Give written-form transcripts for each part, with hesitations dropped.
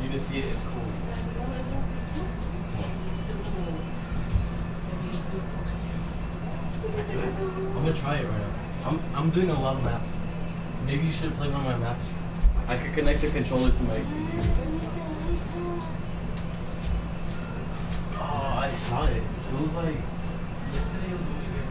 didn't see it, it's cool. I'm gonna try it right now. I'm doing a lot of maps. Maybe you should play one of my maps. I could connect the controller to my computer. Oh, I saw it. It was like yesterday. It was weird.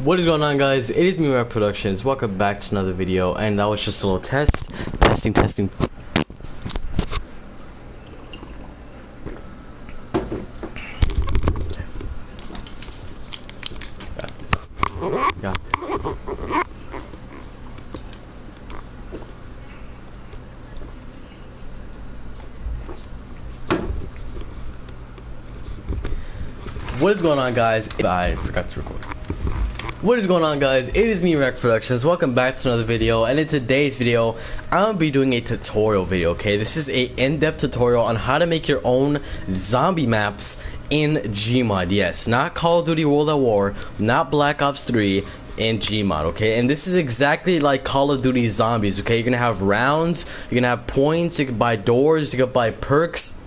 What is going on, guys? It is me, Rap Productions. Welcome back to another video, and that was just a little testing. Got this. What is going on, guys? I forgot to record. What is going on, guys? It is me, Rap Productions. Welcome back to another video, and in today's video I'm gonna be doing a tutorial video. Okay, this is a in-depth tutorial on how to make your own zombie maps in Gmod. Yes, not Call of Duty World at War, not Black Ops 3, in Gmod. Okay, and this is exactly like Call of Duty Zombies. Okay, you're gonna have rounds, you're gonna have points, you can buy doors, you can buy perks.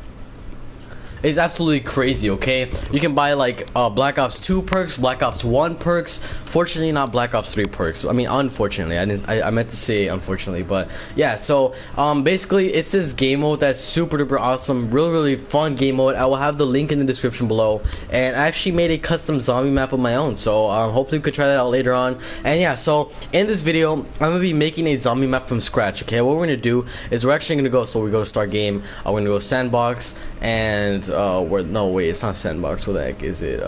It's absolutely crazy. Okay, you can buy like Black Ops 2 perks, Black Ops 1 perks. Fortunately, not Black Ops 3 perks. I mean, unfortunately, I meant to say unfortunately, but yeah. So basically, it's this game mode that's super duper awesome, really fun game mode. I will have the link in the description below, and I actually made a custom zombie map of my own. So hopefully we could try that out later on. And yeah, so in this video, I'm gonna be making a zombie map from scratch. Okay, what we're gonna do is we're actually gonna go. So we go to start game. We're gonna go sandbox and. No, wait, it's not sandbox. Where the heck is it?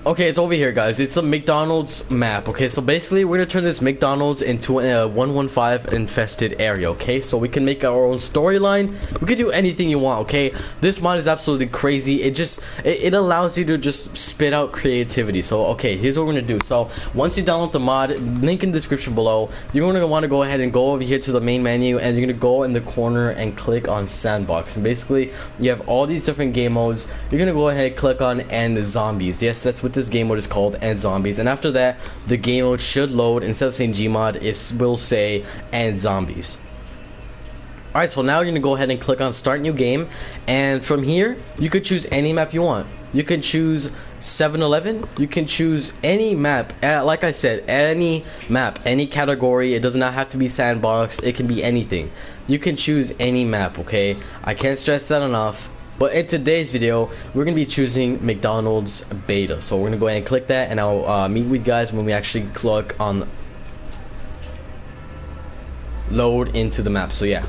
Okay, it's over here, guys. It's a McDonald's map. Okay, so basically we're gonna turn this McDonald's into a 115 infested area. Okay, so we can make our own storyline. We can do anything you want. Okay, this mod is absolutely crazy. It allows you to just spit out creativity. So okay, here's what we're gonna do. So once you download the mod, link in the description below, you're gonna want to go ahead and go over here to the main menu, and you're gonna go in the corner and click on sandbox. And basically you have all these different game modes. You're gonna go ahead and click on end zombies. Yes, that's what this game mode is called, end zombies. And after that, the game mode should load. Instead of saying Gmod, it will say end zombies. Alright, so now you're gonna go ahead and click on start new game, and from here you could choose any map you want. You can choose 7-Eleven, you can choose any map, like I said, any map, any category. It does not have to be sandbox, it can be anything. You can choose any map. Okay, I can't stress that enough. But in today's video, we're going to be choosing McDonald's beta. So we're going to go ahead and click that, and I'll meet with you guys when we actually click on load into the map. So yeah.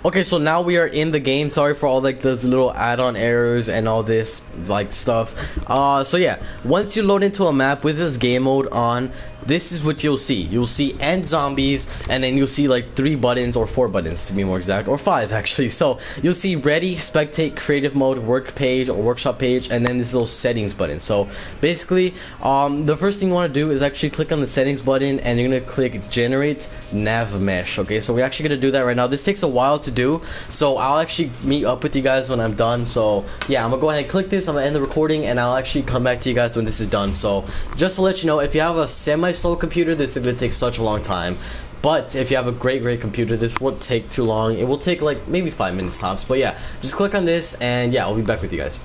Okay, so now we are in the game. Sorry for all like those little add-on errors and all this like stuff. So yeah, once you load into a map with this game mode on, this is what you'll see. You'll see end zombies, and then you'll see like 3 buttons, or 4 buttons to be more exact, or 5 actually. So you'll see ready, spectate, creative mode, work page or workshop page, and then this little settings button. So basically the first thing you want to do is actually click on the settings button, and you're gonna click generate nav mesh. Okay, so we're actually gonna do that right now. This takes a while to do, so I'll actually meet up with you guys when I'm done. So yeah, I'm gonna go ahead and click this. I'm gonna end the recording, and I'll actually come back to you guys when this is done. So just to let you know, if you have a semi-slow computer, this is gonna take such a long time. But if you have a great computer, this won't take too long. It will take like maybe 5 minutes tops. But yeah, just click on this, and yeah, I'll be back with you guys.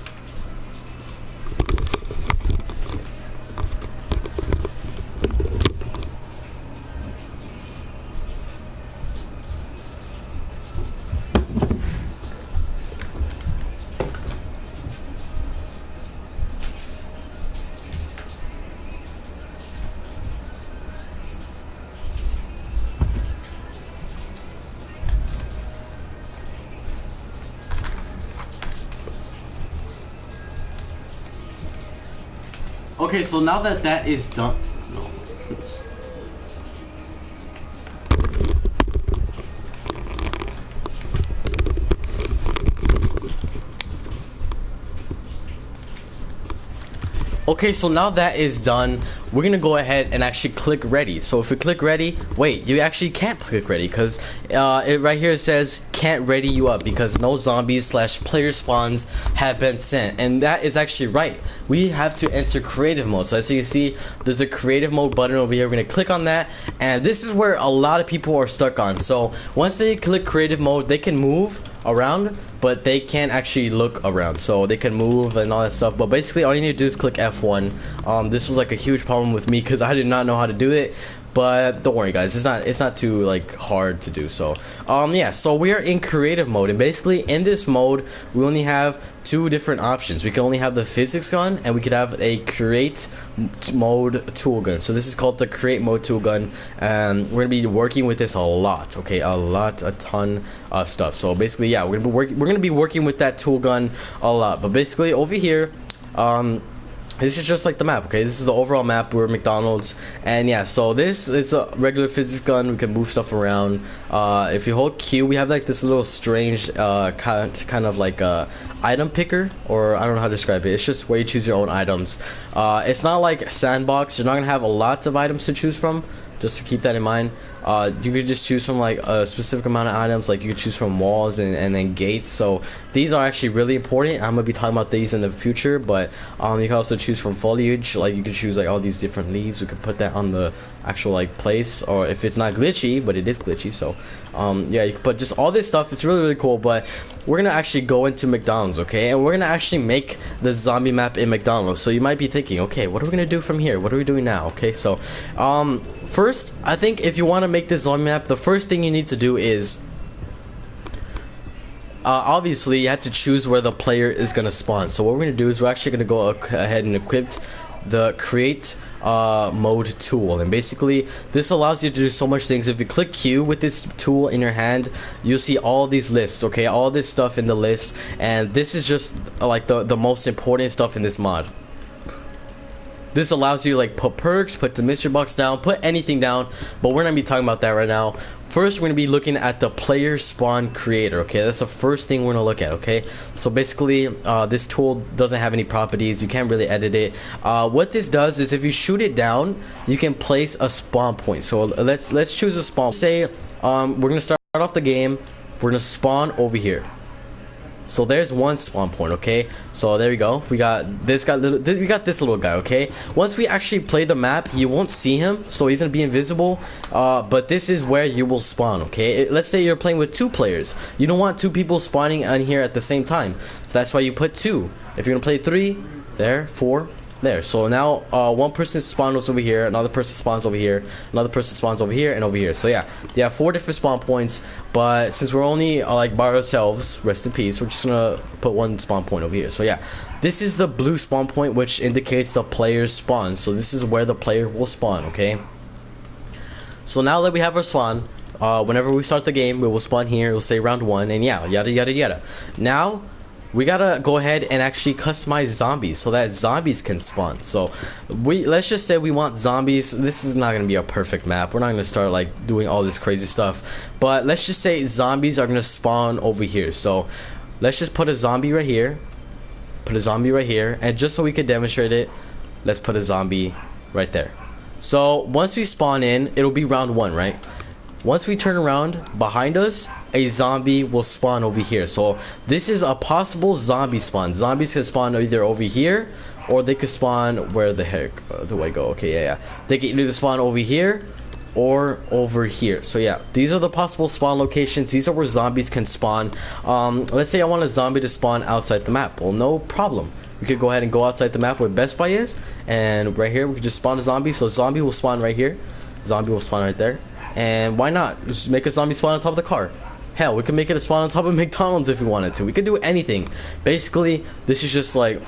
Okay, so now that that is done. No. Oops. Okay, so now that is done, we're gonna go ahead and actually click ready. So if we click ready, wait, you actually can't click ready because it right here says can't ready you up because no zombies / player spawns have been sent, and that is actually right. We have to enter creative mode. So as you can see, there's a creative mode button over here. We're gonna click on that, and this is where a lot of people are stuck on. So once they click creative mode, they can move around, but they can't actually look around, so they can move and all that stuff. But basically all you need to do is click F1. This was like a huge problem with me because I did not know how to do it, but don't worry guys, it's not too like hard to do. So yeah, so we are in creative mode, and basically in this mode we only have two different options. We can only have the physics gun, and we could have a create mode tool gun. So this is called the create mode tool gun, and we're gonna be working with this a lot. Okay, a ton of stuff. So basically, yeah, we're gonna be working with that tool gun a lot. But basically over here, this is just like the map. Okay, this is the overall map. We're McDonald's, and yeah, so this is a regular physics gun. We can move stuff around. If you hold Q, we have like this little strange kind of like item picker, or I don't know how to describe it. It's just where you choose your own items. It's not like sandbox. You're not gonna have a lot of items to choose from, just to keep that in mind. You could just choose from like a specific amount of items. Like you could choose from walls and then gates. So these are actually really important. I'm gonna be talking about these in the future, but you can also choose from foliage. Like you can choose like all these different leaves. You can put that on the actual like place, or if it's not glitchy, but it is glitchy, so yeah, you can put just all this stuff. It's really cool. But we're gonna actually go into McDonald's, okay, and we're gonna actually make the zombie map in McDonald's. So you might be thinking, okay, what are we gonna do from here? What are we doing now? Okay, so first, I think if you want to make this zombie map, the first thing you need to do is obviously you have to choose where the player is gonna spawn. So what we're gonna do is we're actually gonna go ahead and equip the create mode tool, and basically this allows you to do so much things. If you click Q with this tool in your hand, you'll see all these lists, okay, all this stuff in the list, and this is just like the most important stuff in this mod. This allows you to like put perks, put the mystery box down, put anything down, but we're not gonna be talking about that right now. First, we're gonna be looking at the player spawn creator. Okay, that's the first thing we're gonna look at. Okay, so basically this tool doesn't have any properties. You can't really edit it. What this does is if you shoot it down, you can place a spawn point. So let's choose a spawn. Say we're gonna start off the game, we're gonna spawn over here. So there's one spawn point, okay? So there we go. We got this guy, we got this little guy, okay? Once we actually play the map, you won't see him, so he's gonna be invisible. But this is where you will spawn, okay? Let's say you're playing with two players. You don't want two people spawning on here at the same time. So that's why you put two. If you're gonna play three, there, four, there. So now one person spawns over here, another person spawns over here, another person spawns over here, and over here. So yeah, you have 4 different spawn points, but since we're only like by ourselves, rest in peace, we're just gonna put one spawn point over here. So yeah, this is the blue spawn point, which indicates the player's spawn. So this is where the player will spawn, okay? So now that we have our spawn, whenever we start the game, we will spawn here, it will say round 1, and yeah, yada yada yada. Now we gotta go ahead and actually customize zombies so that zombies can spawn. So let's just say we want zombies. This is not gonna be a perfect map. We're not gonna start like doing all this crazy stuff, but let's just say zombies are gonna spawn over here. So let's just put a zombie right here, put a zombie right here, and just so we can demonstrate it, let's put a zombie right there. So once we spawn in, it'll be round 1, right? Once we turn around behind us, a zombie will spawn over here. So this is a possible zombie spawn. Zombies can spawn either over here, or they could spawn where the heck do I go? Okay, yeah. They can either spawn over here or over here. So yeah, these are the possible spawn locations. These are where zombies can spawn. Let's say I want a zombie to spawn outside the map. Well, no problem. We could go ahead and go outside the map where Best Buy is, and right here we could just spawn a zombie. So zombie will spawn right here. Zombie will spawn right there. And why not just make a zombie spawn on top of the car? Hell, we can make it a spawn on top of McDonald's if we wanted to. We could do anything. Basically, this is just like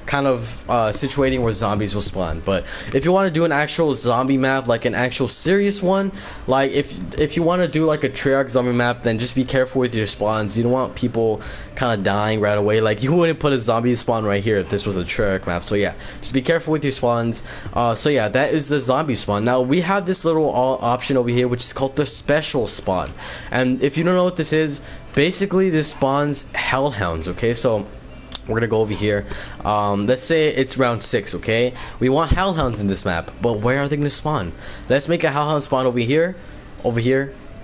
kind of situating where zombies will spawn. But if you want to do an actual zombie map, like an actual serious one, like if you want to do like a Treyarch zombie map, then just be careful with your spawns. You don't want people kind of dying right away. Like you wouldn't put a zombie spawn right here if this was a Treyarch map. So yeah, just be careful with your spawns. So yeah, that is the zombie spawn. Now we have this little option over here, which is called the special spawn. And if you don't know what this is, basically this spawns hellhounds. Okay, so we're gonna go over here. Let's say it's round 6. Okay, we want hellhounds in this map, but where are they gonna spawn? Let's make a hellhound spawn over here,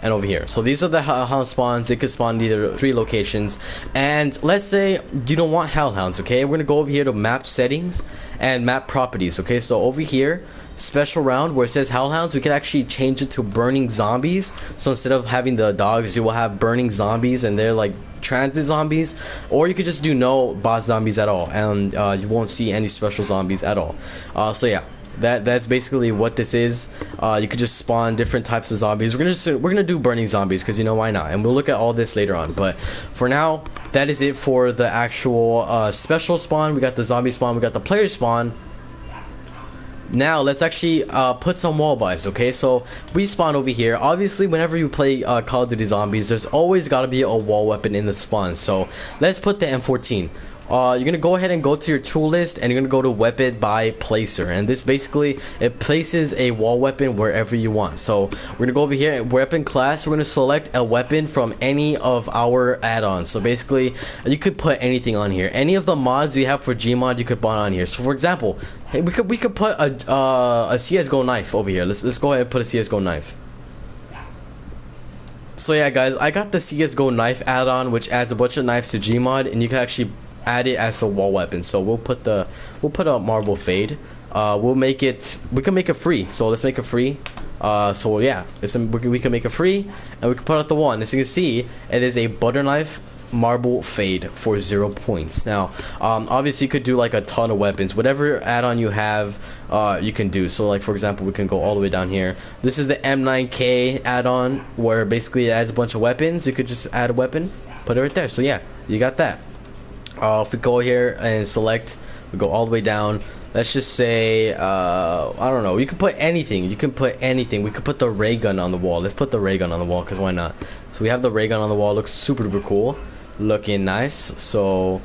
and over here. So these are the hellhound spawns. It could spawn either 3 locations. And let's say you don't want hellhounds. Okay, we're gonna go over here to map settings and map properties. Okay, so over here, special round where it says hellhounds, we can actually change it to burning zombies. So instead of having the dogs, you will have burning zombies, and they're like transit zombies. Or you could just do no boss zombies at all, and you won't see any special zombies at all. So yeah, that's basically what this is. You could just spawn different types of zombies. We're gonna do burning zombies because, you know, why not? And we'll look at all this later on. But for now, that is it for the actual special spawn. We got the zombie spawn, we got the player spawn. Now let's actually put some wall buys. Okay, so we spawn over here. Obviously, whenever you play Call of Duty Zombies, there's always got to be a wall weapon in the spawn. So let's put the M14. You're gonna go ahead and go to your tool list, and you're gonna go to weapon by placer, and this basically, it places a wall weapon wherever you want. So we're gonna go over here, weapon class, we're gonna select a weapon from any of our add-ons. So basically, you could put anything on here. Any of the mods you have for Gmod, you could put on here. So for example, hey, we could put a CS:GO knife over here. Let's go ahead and put a CS:GO knife. So yeah, guys, I got the CS:GO knife add-on, which adds a bunch of knives to Gmod, and you can actually add it as a wall weapon. So we'll put a marble fade. We can make it free. So let's make it free. So yeah, we can make it free, and we can put out the wall. And as you can see, it is a butter knife marble fade for 0 points. Now obviously you could do like a ton of weapons. Whatever add-on you have, you can do. So like for example, we can go all the way down here. This is the M9K add-on, where basically it adds a bunch of weapons. You could just add a weapon, put it right there. So yeah, you got that. If we go here and select, we go all the way down. Let's just say I don't know, you can put anything. We could put the ray gun on the wall. Let's put the ray gun on the wall, because why not? So we have the ray gun on the wall. Looks super duper cool, looking nice. So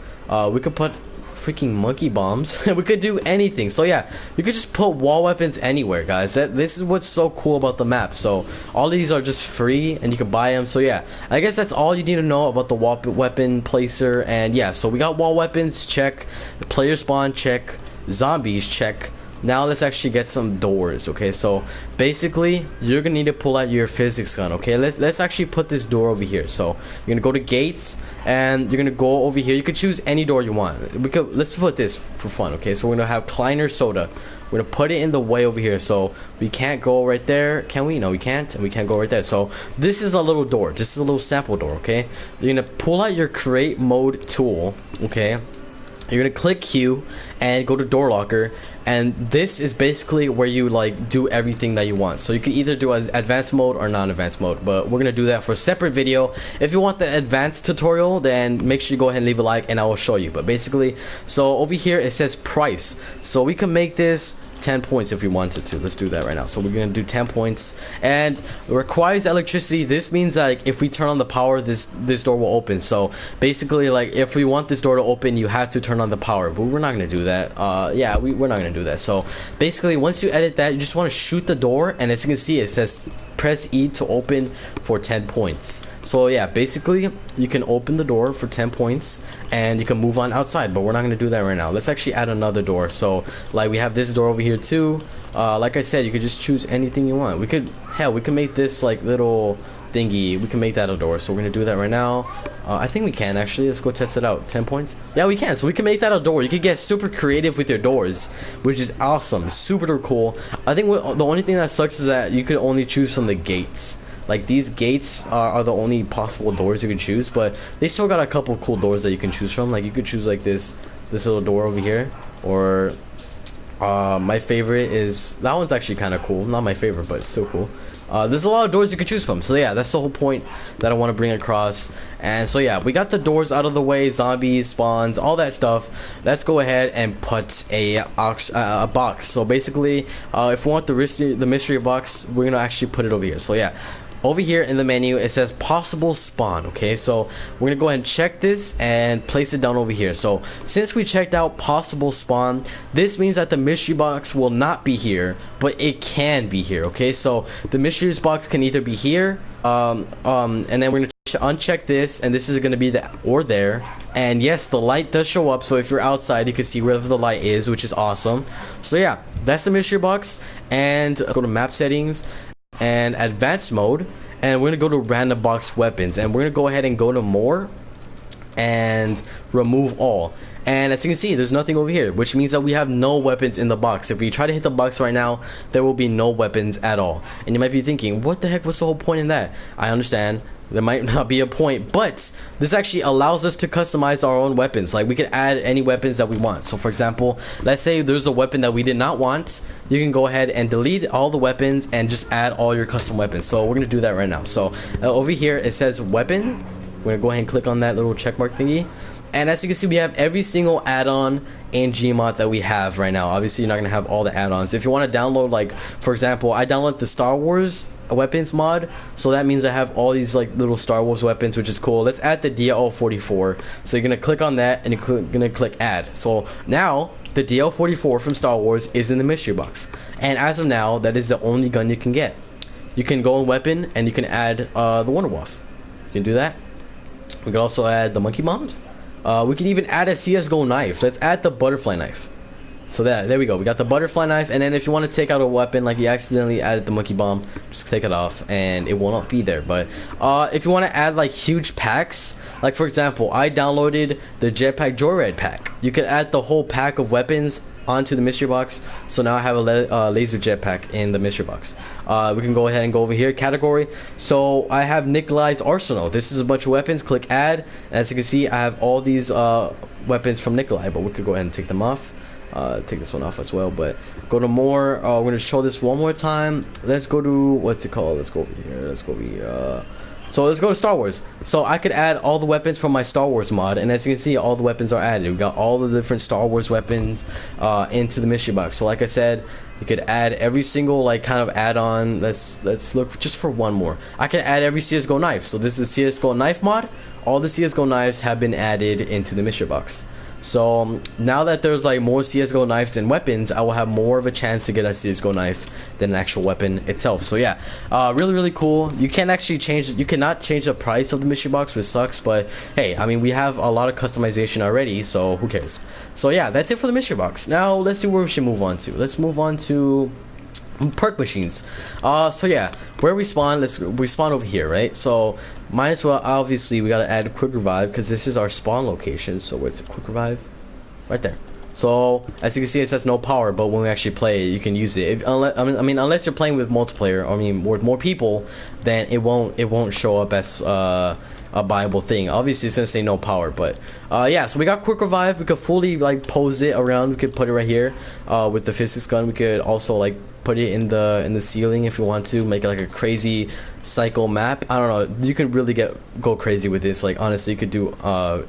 we could put freaking monkey bombs. We could do anything. So yeah, you could just put wall weapons anywhere, guys. This is what's so cool about the map. So all these are just free, and you can buy them. So yeah, I guess that's all you need to know about the wall weapon placer. And yeah, so we got wall weapons, check. Player spawn, check. Zombies, check. Now let's actually get some doors. Okay, so basically you're gonna need to pull out your physics gun. Okay, let's actually put this door over here. So you're gonna go to gates, and you're gonna go over here. You could choose any door you want. Let's put this for fun. Okay, so we're gonna have Kleiner soda. We're gonna put it in the way over here, so we can't go right there. Can we? No, we can't. And we can't go right there. So this is a little door. This is a little sample door. Okay, you're gonna pull out your create mode tool. Okay, you're gonna click Q and go to door locker, and this is basically where you like do everything that you want. So you can either do as advanced mode or non-advanced mode, but we're gonna do that for a separate video. If you want the advanced tutorial, then make sure you go ahead and leave a like, and I will show you. But basically, so over here it says price, so we can make this 10 points if we wanted to. Let's do that right now. So we're gonna do 10 points, and it requires electricity. This means like if we turn on the power, this door will open. So basically, like if we want this door to open, you have to turn on the power, but we're not gonna do that. Yeah, we're not gonna do that. So basically, once you edit that, you just want to shoot the door, and as you can see, it says press E to open for 10 points. So yeah, basically you can open the door for 10 points, and you can move on outside, but we're not gonna do that right now. Let's actually add another door. So like we have this door over here too. Like I said, you could just choose anything you want. We could make this like little thingy. We can make that a door. So we're gonna do that right now. I think we can actually. Let's go test it out. 10 points. Yeah, we can. So we can make that a door. You can get super creative with your doors, which is awesome. Super cool. I think the only thing that sucks is that you could only choose from the gates. Like these gates are the only possible doors you can choose, but they still got a couple cool doors that you can choose from. Like you could choose like this little door over here, or My favorite is that one's actually kind of cool. Not my favorite, but it's still cool. There's a lot of doors you could choose from. So yeah, that's the whole point that I want to bring across. And so yeah, we got the doors out of the way, zombies, spawns, all that stuff. Let's go ahead and put a box. So basically, if we want the mystery box, we're gonna actually put it over here. So yeah, over here in the menu it says possible spawn. Okay, so we're gonna go ahead and check this and place it down over here. So since we checked out possible spawn, this means that the mystery box will not be here, but it can be here. Okay, so the mystery box can either be here, and then we're gonna uncheck this, and this is going to be the or there. And yes, the light does show up, so if you're outside you can see wherever the light is, which is awesome. So yeah, that's the mystery box. And go to map settings and advanced mode, and we're gonna go to random box weapons, and we're gonna go ahead and go to more and remove all. And as you can see, there's nothing over here, which means that we have no weapons in the box. If we try to hit the box right now, there will be no weapons at all. And you might be thinking, what the heck was the whole point in that? I understand there might not be a point, but this actually allows us to customize our own weapons. Like, we can add any weapons that we want. So for example, let's say there's a weapon that we did not want, you can go ahead and delete all the weapons and just add all your custom weapons. So we're gonna do that right now. So over here it says weapon. We're gonna go ahead and click on that little check mark thingy. And as you can see, we have every single add-on and Gmod that we have right now. Obviously, you're not gonna have all the add-ons. If you want to download, like for example, I downloaded the Star Wars weapons mod, so that means I have all these like little Star Wars weapons, which is cool. Let's add the DL44. So you're gonna click on that, and you're gonna click add. So now the DL44 from Star Wars is in the mystery box, and as of now, that is the only gun you can get. You can go in weapon, and you can add the Wonder Wolf. You can do that. We can also add the monkey bombs. We can even add a CSGO knife. Let's add the butterfly knife. So there we go. We got the butterfly knife, and then if you want to take out a weapon, like you accidentally added the monkey bomb, just take it off, and it will not be there. But if you want to add like huge packs, like for example, I downloaded the Jetpack Joyride pack. You can add the whole pack of weapons onto the mystery box. So now I have a laser jetpack in the mystery box. We can go ahead and go over here, category. So I have Nikolai's arsenal. This is a bunch of weapons. Click add, and as you can see, I have all these weapons from Nikolai, but we could go ahead and take them off. Take this one off as well, but go to more. We're gonna show this one more time. Let's go to, what's it called? Let's go over here. Let's go over here. So let's go to Star Wars. So I could add all the weapons from my Star Wars mod, and as you can see, all the weapons are added. We got all the different Star Wars weapons into the mystery box. So like I said, you could add every single like kind of add-on. Let's look just for one more. I can add every CSGO knife. So this is the CSGO knife mod. All the CSGO knives have been added into the mystery box. So now that there's like more CSGO knives and weapons, I will have more of a chance to get a CSGO knife than an actual weapon itself. So yeah, really cool. You can actually change, you cannot change the price of the mystery box, which sucks, but hey, I mean, we have a lot of customization already, so who cares. So yeah, that's it for the mystery box. Now let's see where we should move on to. Let's move on to perk machines. So yeah, where we spawn, we spawn over here, right? So might as well, obviously we gotta add quick revive because this is our spawn location. So where's the quick revive? Right there. So as you can see, it says no power, but when we actually play, you can use it. Unless you're playing with multiplayer, with more people, then it won't show up as a viable thing. Obviously it's gonna say no power, but yeah, so we got quick revive. We could fully like pose it around. We could put it right here with the physics gun. We could also like put it in the ceiling if you want to make it like a crazy cycle map. I don't know, you could really go crazy with this. Like honestly, you could do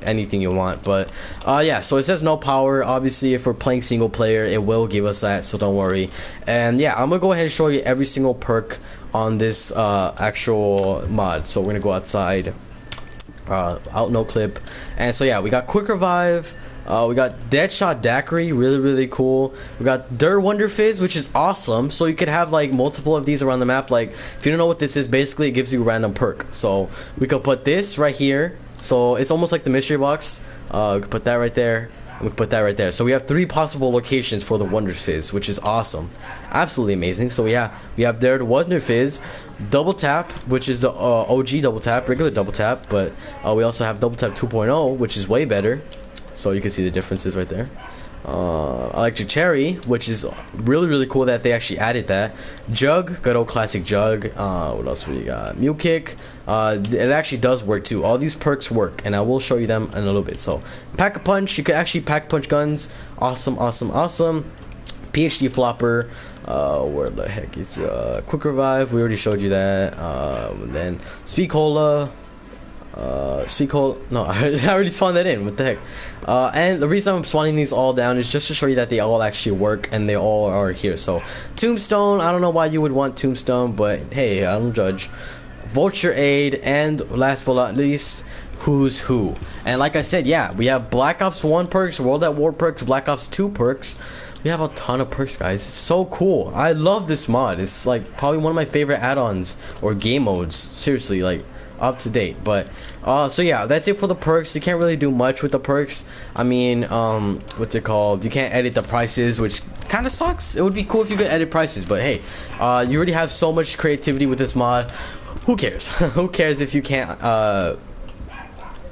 anything you want. But yeah, so it says no power. Obviously if we're playing single player, it will give us that, so don't worry. And yeah, I'm gonna go ahead and show you every single perk on this actual mod. So we're gonna go outside, out no clip. And so yeah, we got quick revive. We got Deadshot Daiquiri, really cool. We got Der Wonder Fizz, which is awesome. So you could have like multiple of these around the map. Like if you don't know what this is, basically it gives you a random perk. So we could put this right here. So it's almost like the mystery box. We could put that right there. And we could put that right there. So we have 3 possible locations for the Wonder Fizz, which is awesome, absolutely amazing. So yeah, we have Der Wonder Fizz, double tap, which is the OG double tap, regular double tap, but we also have double tap 2.0, which is way better. So you can see the differences right there. Electric Cherry, which is really cool that they actually added that. Jug, good old classic Jug. What else we got? Mule Kick. It actually does work too. All these perks work, and I will show you them in a little bit. So Pack a Punch, you can actually pack punch guns. Awesome. PhD flopper, where the heck is quick revive, we already showed you that. Then speed cola, no, I already spawned that in, what the heck. And the reason I'm spawning these all down is just to show you that they all actually work and they all are here. So tombstone, I don't know why you would want tombstone, but hey, I don't judge. Vulture aid, and last but not least, who's who. And like I said, yeah, we have Black Ops 1 perks, World at War perks, Black Ops 2 perks. We have a ton of perks, guys. It's so cool. I love this mod. It's like probably one of my favorite add-ons or game modes. Seriously, like up to date. But so yeah, that's it for the perks. You can't really do much with the perks. I mean, what's it called? You can't edit the prices, which kind of sucks. It would be cool if you could edit prices, but hey, you already have so much creativity with this mod. Who cares? Who cares if you can't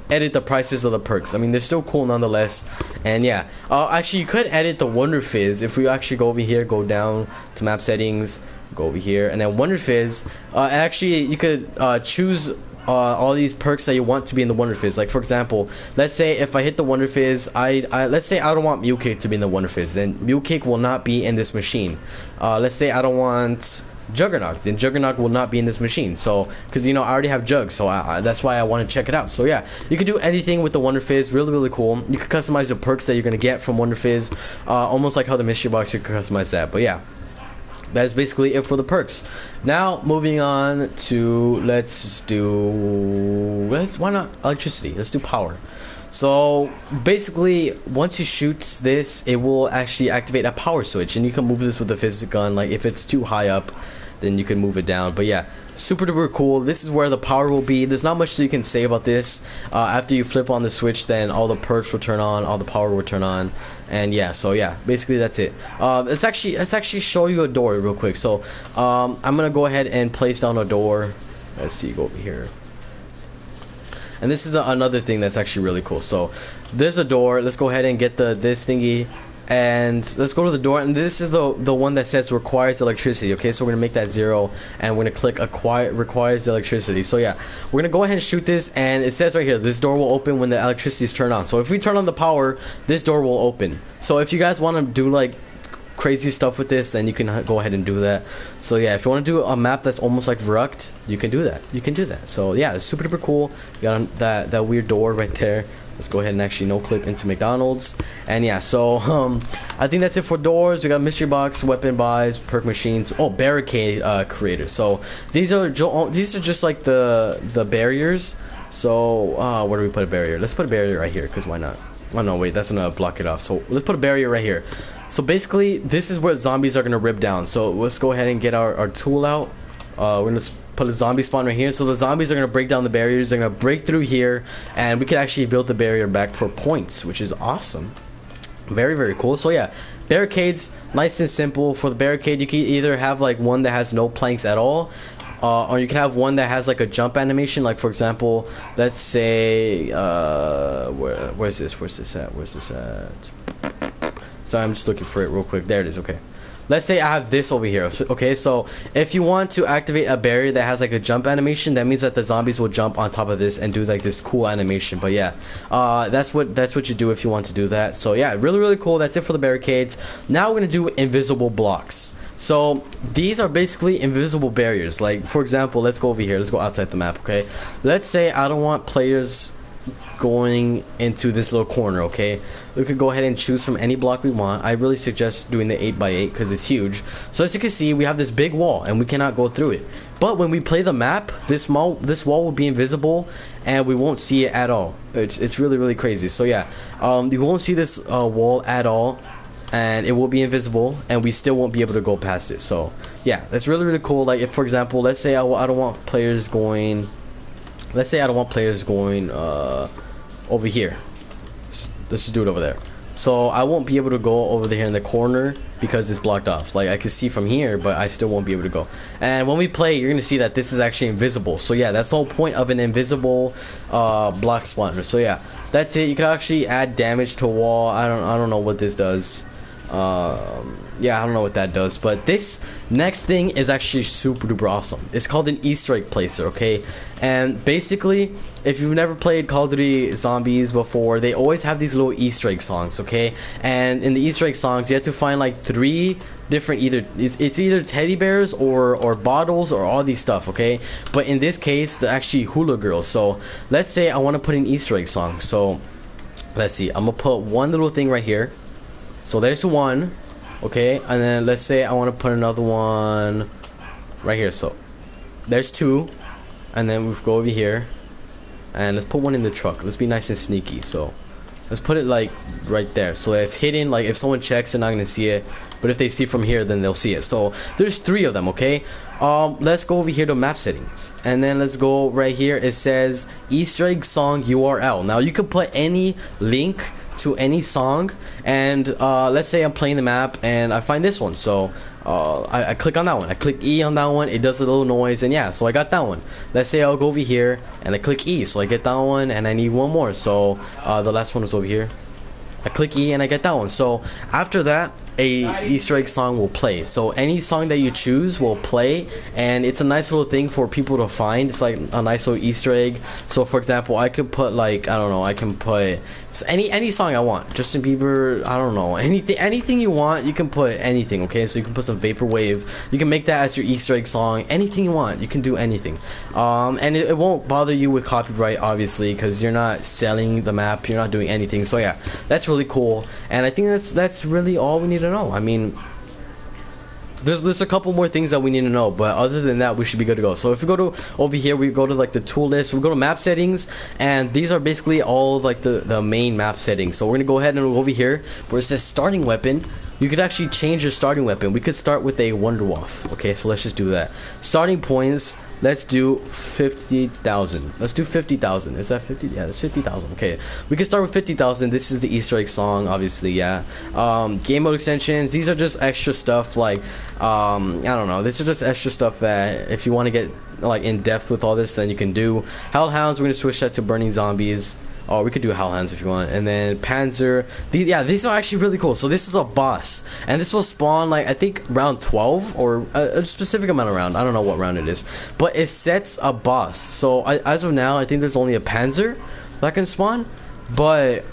edit the prices of the perks? I mean, they're still cool nonetheless. And yeah, actually you could edit the Wonder Fizz. If we actually go over here, go down to map settings, go over here, and then Wonder Fizz, actually you could choose all these perks that you want to be in the Wonder Fizz. Like for example, let's say if I hit the Wonder Fizz, let's say I don't want Mule Kick to be in the Wonder Fizz, then Mule Kick will not be in this machine. Let's say I don't want Juggernaut, then Juggernaut will not be in this machine. So because you know I already have Jug, so that's why I want to check it out. So yeah, you can do anything with the Wonder Fizz. Really cool. You can customize the perks that you're gonna get from Wonder Fizz, almost like how the mystery box, you can customize that. But yeah, that is basically it for the perks. Now moving on to why not electricity? Let's do power. So basically, once you shoot this, it will actually activate a power switch, and you can move this with the physics gun. Like if it's too high up, then you can move it down. But yeah, super duper cool. This is where the power will be. There's not much that you can say about this. After you flip on the switch, then all the perks will turn on, all the power will turn on, and yeah. So yeah, basically that's it. Let's actually show you a door real quick. So I'm gonna go ahead and place down a door. Let's see, go over here. And this is another thing that's actually really cool. So there's a door. Let's go ahead and get this thingy, and let's go to the door. And this is the one that says requires electricity. Okay, so we're gonna make that 0, and we're gonna click requires electricity. So yeah, we're gonna go ahead and shoot this, and it says right here, this door will open when the electricity is turned on. So if we turn on the power, this door will open. So if you guys want to do like crazy stuff with this, then you can go ahead and do that. So yeah, if you want to do a map that's almost like Verruct, you can do that. So yeah, it's super duper cool. You got that weird door right there. Let's go ahead and actually no clip into McDonald's. And yeah, so I think that's it for doors. We got mystery box, weapon buys, perk machines, barricade creators. So these are just like the barriers. So where do we put a barrier? Let's put a barrier right here, because why not? Oh no, wait, that's gonna block it off. So let's put a barrier right here. So basically, this is where zombies are gonna rip down. So let's go ahead and get our tool out. We're gonna put a zombie spawn right here. So the zombies are gonna break down the barriers. They're gonna break through here, and we can actually build the barrier back for points, which is awesome. Very cool. So yeah, barricades, nice and simple. For the barricade, you can either have like one that has no planks at all, or you can have one that has like a jump animation. Like for example, let's say where's this at? So I'm just looking for it real quick. There it is. Okay, let's say I have this over here. Okay, so if you want to activate a barrier that has like a jump animation, that means that the zombies will jump on top of this and do like this cool animation. But yeah, that's what you do if you want to do that. So yeah, really cool. That's it for the barricades. Now we're gonna do invisible blocks. So these are basically invisible barriers. Like for example, let's go over here. Let's go outside the map. Okay, let's say I don't want players going into this little corner. Okay, we could go ahead and choose from any block we want. I really suggest doing the 8x8 because it's huge. So as you can see, we have this big wall and we cannot go through it. But when we play the map, this wall will be invisible and we won't see it at all. It's really crazy. So yeah, you won't see this wall at all, and it will be invisible, and we still won't be able to go past it. So yeah, that's really cool. Like if, for example, let's say I don't want players going. Let's say I don't want players going over here. Let's just do it over there. So I won't be able to go over there in the corner because it's blocked off. Like I can see from here, but I still won't be able to go. And when we play, you're gonna see that this is actually invisible. So yeah, that's the whole point of an invisible block spawner. So yeah, that's it. You can actually add damage to a wall. I don't know what this does. Yeah, I don't know what that does, but this next thing is actually super duper awesome. It's called an Easter egg placer, okay? And basically, if you've never played Call of Duty Zombies before, they always have these little Easter egg songs, okay? And in the Easter egg songs, you have to find like 3 different, it's either teddy bears or bottles or all these stuff, okay? But in this case, they're actually hula girls. So let's say I want to put an Easter egg song. So let's see, I'm gonna put one little thing right here. So there's one. Okay, and then let's say I want to put another one right here. So there's 2, and then we go over here and let's put one in the truck. Let's be nice and sneaky. So let's put it like right there, so that it's hidden. Like if someone checks, they're not gonna see it, but if they see from here, then they'll see it. So there's 3 of them. Okay, let's go over here to map settings, and then let's go right here. It says Easter egg song URL. Now you could put any link to any song, and let's say I'm playing the map and I find this one. So I click on that one. I click E on that one. It does a little noise, and yeah, so I got that one. Let's say I'll go over here and I click E, so I get that one, and I need one more. So the last one was over here. I click E and I get that one. So after that, a Easter egg song will play. So any song that you choose will play, and it's a nice little thing for people to find. It's like a nice little Easter egg. So for example, I could put like, I don't know, I can put any song I want. Justin Bieber, I don't know, anything you want, you can put anything. Okay, so you can put some vaporwave, you can make that as your Easter egg song. Anything you want, you can do anything. And it won't bother you with copyright, obviously, because you're not selling the map, you're not doing anything. So yeah, that's really cool, and I think that's really all we need to know. I mean, there's a couple more things that we need to know, but other than that, we should be good to go. So if we go to over here, we go to like the tool list, we go to map settings, and these are basically all like the main map settings. So we're gonna go ahead and go over here where it says starting weapon. You could actually change your starting weapon. We could start with a Wonderwolf. Okay, so let's just do that. Starting points, let's do 50,000. Let's do 50,000. Is that 50? Yeah, that's 50,000. Okay, we can start with 50,000. This is the Easter egg song, obviously. Yeah. Game mode extensions. These are just extra stuff. Like, I don't know. This is just extra stuff that if you want to get like in depth with all this, then you can do. Hellhounds. We're gonna switch that to burning zombies. Oh, we could do Hellhounds if you want. And then Panzer. These are actually really cool. So this is a boss, and this will spawn like I think round 12 or a specific amount of round. I don't know what round it is, but it sets a boss. So as of now, I think there's only a Panzer that can spawn. But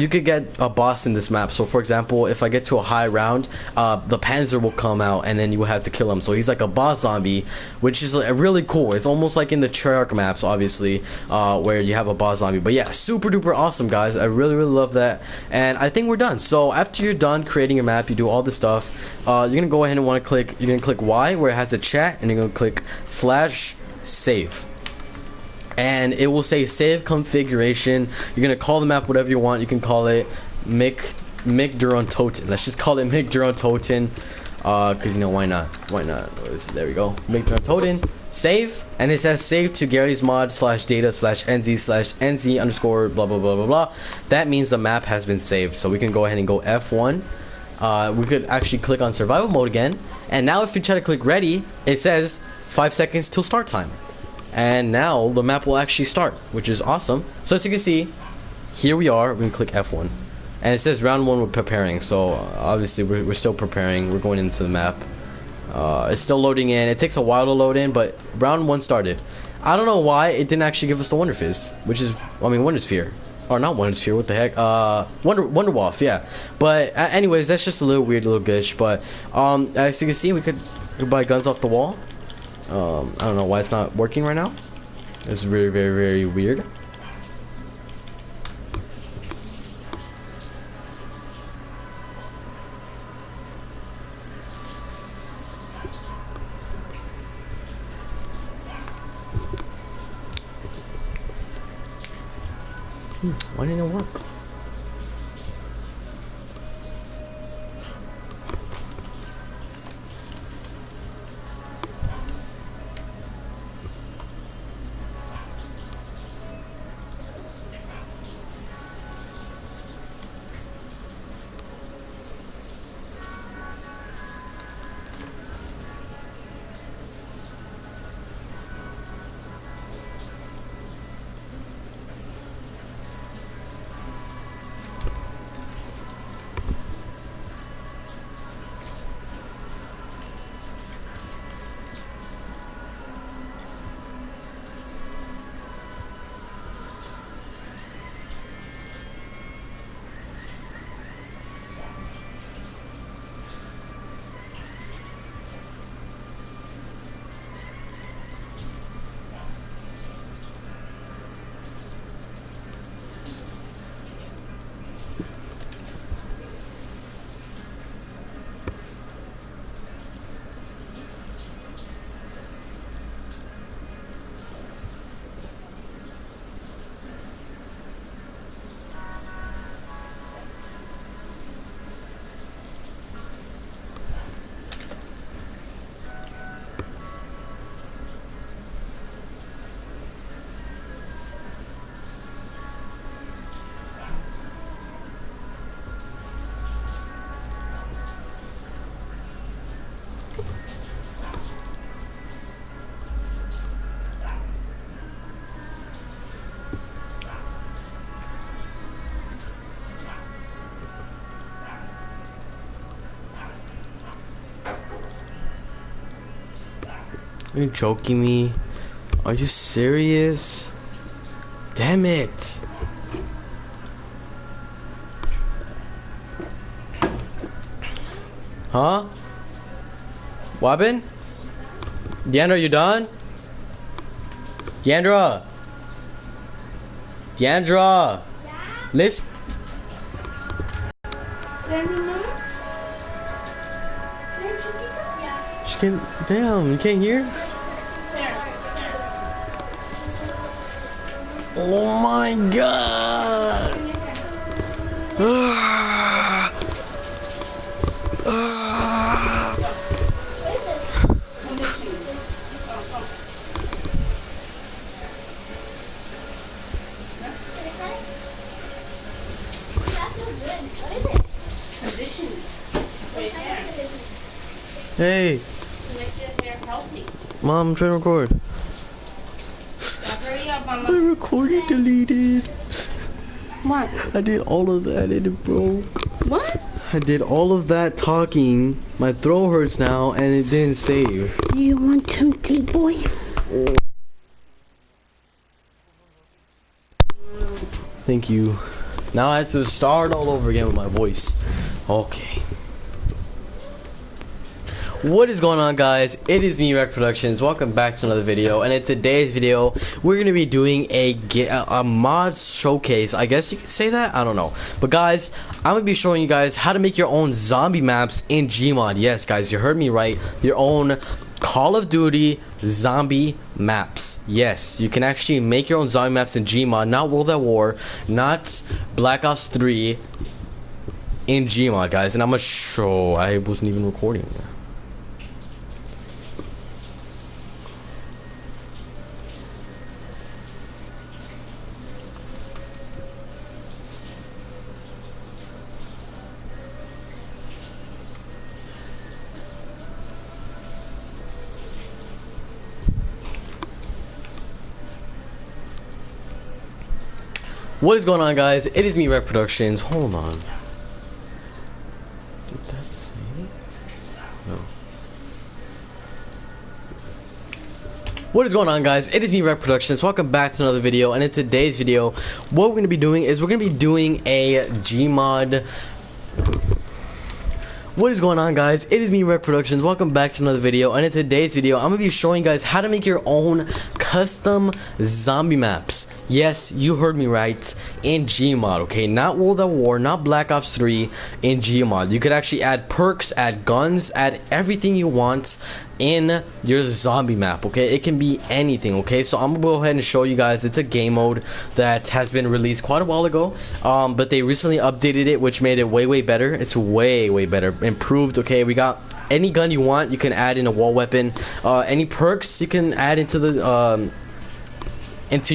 you could get a boss in this map. So for example, if I get to a high round, the Panzer will come out, and then you will have to kill him. So he's like a boss zombie, which is really cool. It's almost like in the Treyarch maps, obviously, where you have a boss zombie. But yeah, super duper awesome, guys. I really love that, and I think we're done. So after you're done creating your map, you do all this stuff. You're gonna go ahead and want to click. You're gonna click Y where it has a chat, and you're gonna click /save. And it will say save configuration. You're gonna call the map whatever you want. You can call it Migdurontoten. Let's just call it Migdurontoten, because you know, why not? Why not? There we go, Migdurontoten. Save, and it says save to Gary's mod /data/nz/nz underscore blah blah blah blah blah. That means the map has been saved. So we can go ahead and go F1. We could actually click on survival mode again, and now if you try to click ready, it says 5 seconds till start time. And now the map will actually start, which is awesome. So as you can see, here we are. We can click F1, and it says round 1 we're preparing. So obviously we're still preparing. We're going into the map. It's still loading in. It takes a while to load in, but round 1 started. I don't know why it didn't actually give us the Wonder Fizz, which is, I mean, Wonder Sphere. Or not Wonder Sphere, what the heck? Wonderwolf, yeah. But anyways, that's just a little weird little glitch. But as you can see, we could buy guns off the wall. I don't know why it's not working right now. It's very weird. Why didn't it work? Are you joking me? Are you serious? Damn it. Huh? What happened? Deandra, you done? Deandra! Deandra! Listen. She can. Damn, you can't hear? Oh my god! Hey. Mom, I'm trying to record. My recording deleted. What? I did all of that and it broke. What? I did all of that talking. My throat hurts now and it didn't save. You want some tea, boy? Thank you. Now I have to start all over again with my voice. Okay. What is going on, guys? It is me, Rec Productions. Welcome back to another video. And in today's video, we're going to be doing a mod showcase. I guess you could say that? I don't know. But guys, I'm going to be showing you guys how to make your own zombie maps in Gmod. Yes, guys, you heard me right. Your own Call of Duty zombie maps. Yes, you can actually make your own zombie maps in Gmod. Not World at War. Not Black Ops 3 in Gmod, guys. And I'm going to show... I wasn't even recording. What is going on, guys? It is me, Rec Productions. Hold on. Did that say it? No. What is going on, guys? It is me, Rec Productions. Welcome back to another video. And in today's video, what we're going to be doing is we're going to be doing a Gmod. What is going on, guys? It is me, Rec Productions. Welcome back to another video. And in today's video, I'm going to be showing you guys how to make your own custom zombie maps. Yes, you heard me right. In Gmod, okay? Not World at War, not Black Ops 3. In Gmod, you could actually add perks, add guns, add everything you want in your zombie map, okay? It can be anything, okay? So I'm gonna go ahead and show you guys. It's a game mode that has been released quite a while ago, but they recently updated it, which made it way better. It's way better, improved. Okay, we got any gun you want, you can add in a wall weapon. Any perks you can add into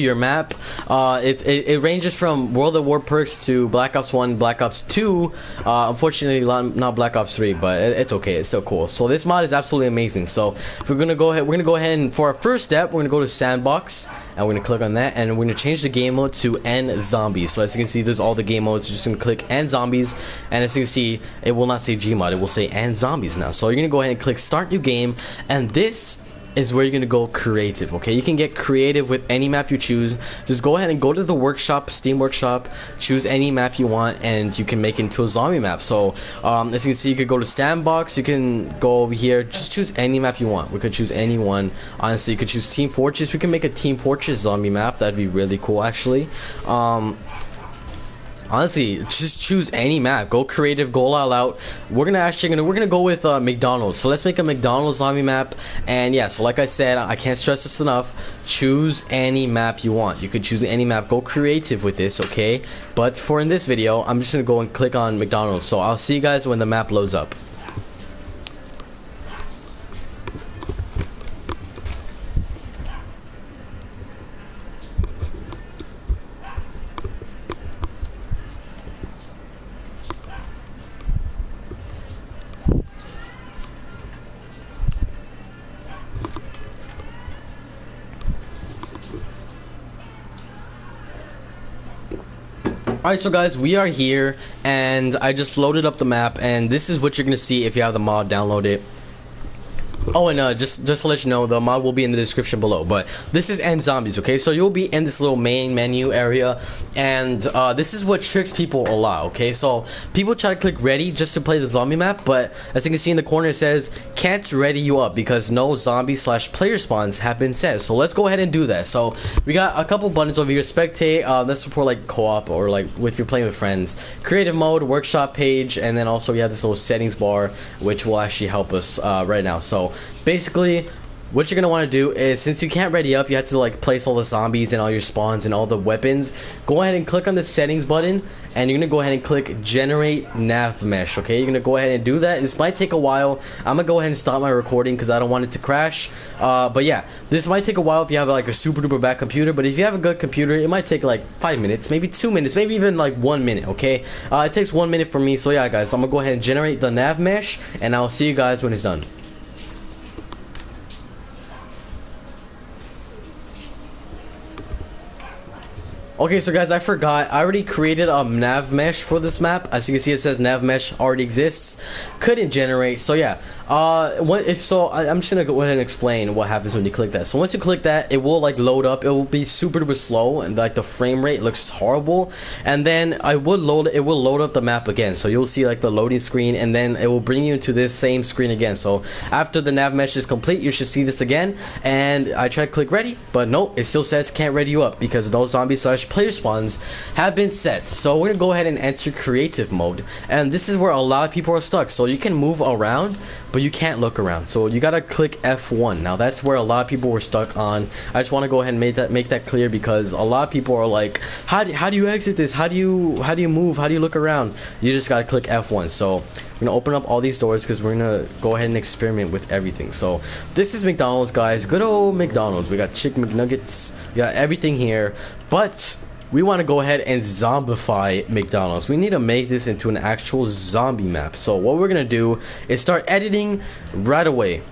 your map. It ranges from World at War perks to Black Ops 1, Black Ops 2. Unfortunately, not Black Ops 3, but it's okay. It's still cool. So this mod is absolutely amazing. So if we're gonna go ahead and for our first step, we're gonna go to Sandbox and we're gonna click on that, and we're gonna change the game mode to End Zombies. So as you can see, there's all the game modes. You're just gonna click End Zombies, and as you can see, it will not say Gmod. It will say End Zombies now. So you're gonna go ahead and click Start New Game, and this is where you're gonna go creative. Okay, you can get creative with any map you choose. Just go ahead and go to the workshop, Steam Workshop, choose any map you want, and you can make it into a zombie map. So as you can see, you could go to Sandbox, you can go over here, just choose any map you want. We could choose any one. Honestly, you could choose Team Fortress. We can make a Team Fortress zombie map. That'd be really cool, actually. Honestly, just choose any map. Go creative, go all out. We're gonna go with McDonald's. So let's make a McDonald's zombie map. And yeah, so like I said, I can't stress this enough. Choose any map you want. You could choose any map. Go creative with this, okay? But for in this video, I'm just gonna go and click on McDonald's. So I'll see you guys when the map loads up. Alright, so guys, we are here, and I just loaded up the map, and this is what you're gonna see if you have the mod download it. Oh, and just to let you know, the mod will be in the description below. But this is End Zombies, okay? So you'll be in this little main menu area, and this is what tricks people a lot, okay? So people try to click ready just to play the zombie map, but as you can see in the corner, it says can't ready you up because no zombie/player spawns have been set. So let's go ahead and do that. So we got a couple buttons over here. Spectate, that's for like co-op or like if you're playing with friends. Creative mode, workshop page, and then also we have this little settings bar, which will actually help us right now. So basically what you're gonna want to do is, since you can't ready up, you have to like place all the zombies and all your spawns and all the weapons. Go ahead and click on the settings button, and you're gonna go ahead and click generate nav mesh. Okay, you're gonna go ahead and do that. This might take a while. I'm gonna go ahead and stop my recording because I don't want it to crash. But yeah, this might take a while if you have like a super duper bad computer, but if you have a good computer, it might take like 5 minutes, maybe 2 minutes, maybe even like 1 minute. Okay, it takes 1 minute for me. So yeah guys, I'm gonna go ahead and generate the nav mesh, and I'll see you guys when it's done. Okay, so guys, I forgot. I already created a nav mesh for this map. As you can see, it says nav mesh already exists. Couldn't generate. So yeah, I'm just gonna go ahead and explain what happens when you click that. So once you click that, it will like load up. It will be super duper slow, and like the frame rate looks horrible. And then it will load up the map again. So you'll see like the loading screen, and then it will bring you to this same screen again. So after the nav mesh is complete, you should see this again. And I try to click ready, but nope, it still says can't ready you up because no zombie/player spawns have been set. So we're gonna go ahead and enter creative mode, and this is where a lot of people are stuck. So you can move around, but you can't look around. So you gotta click F1. Now that's where a lot of people were stuck on. I just want to go ahead and make that clear because a lot of people are like, how do you exit this? How do you move? How do you look around? You just gotta click F1. So we're gonna open up all these doors because we're gonna go ahead and experiment with everything. So this is McDonald's, guys. Good old McDonald's. We got chicken McNuggets. We got everything here, but we want to go ahead and zombify McDonald's. We need to make this into an actual zombie map. So what we're gonna do is start editing right away.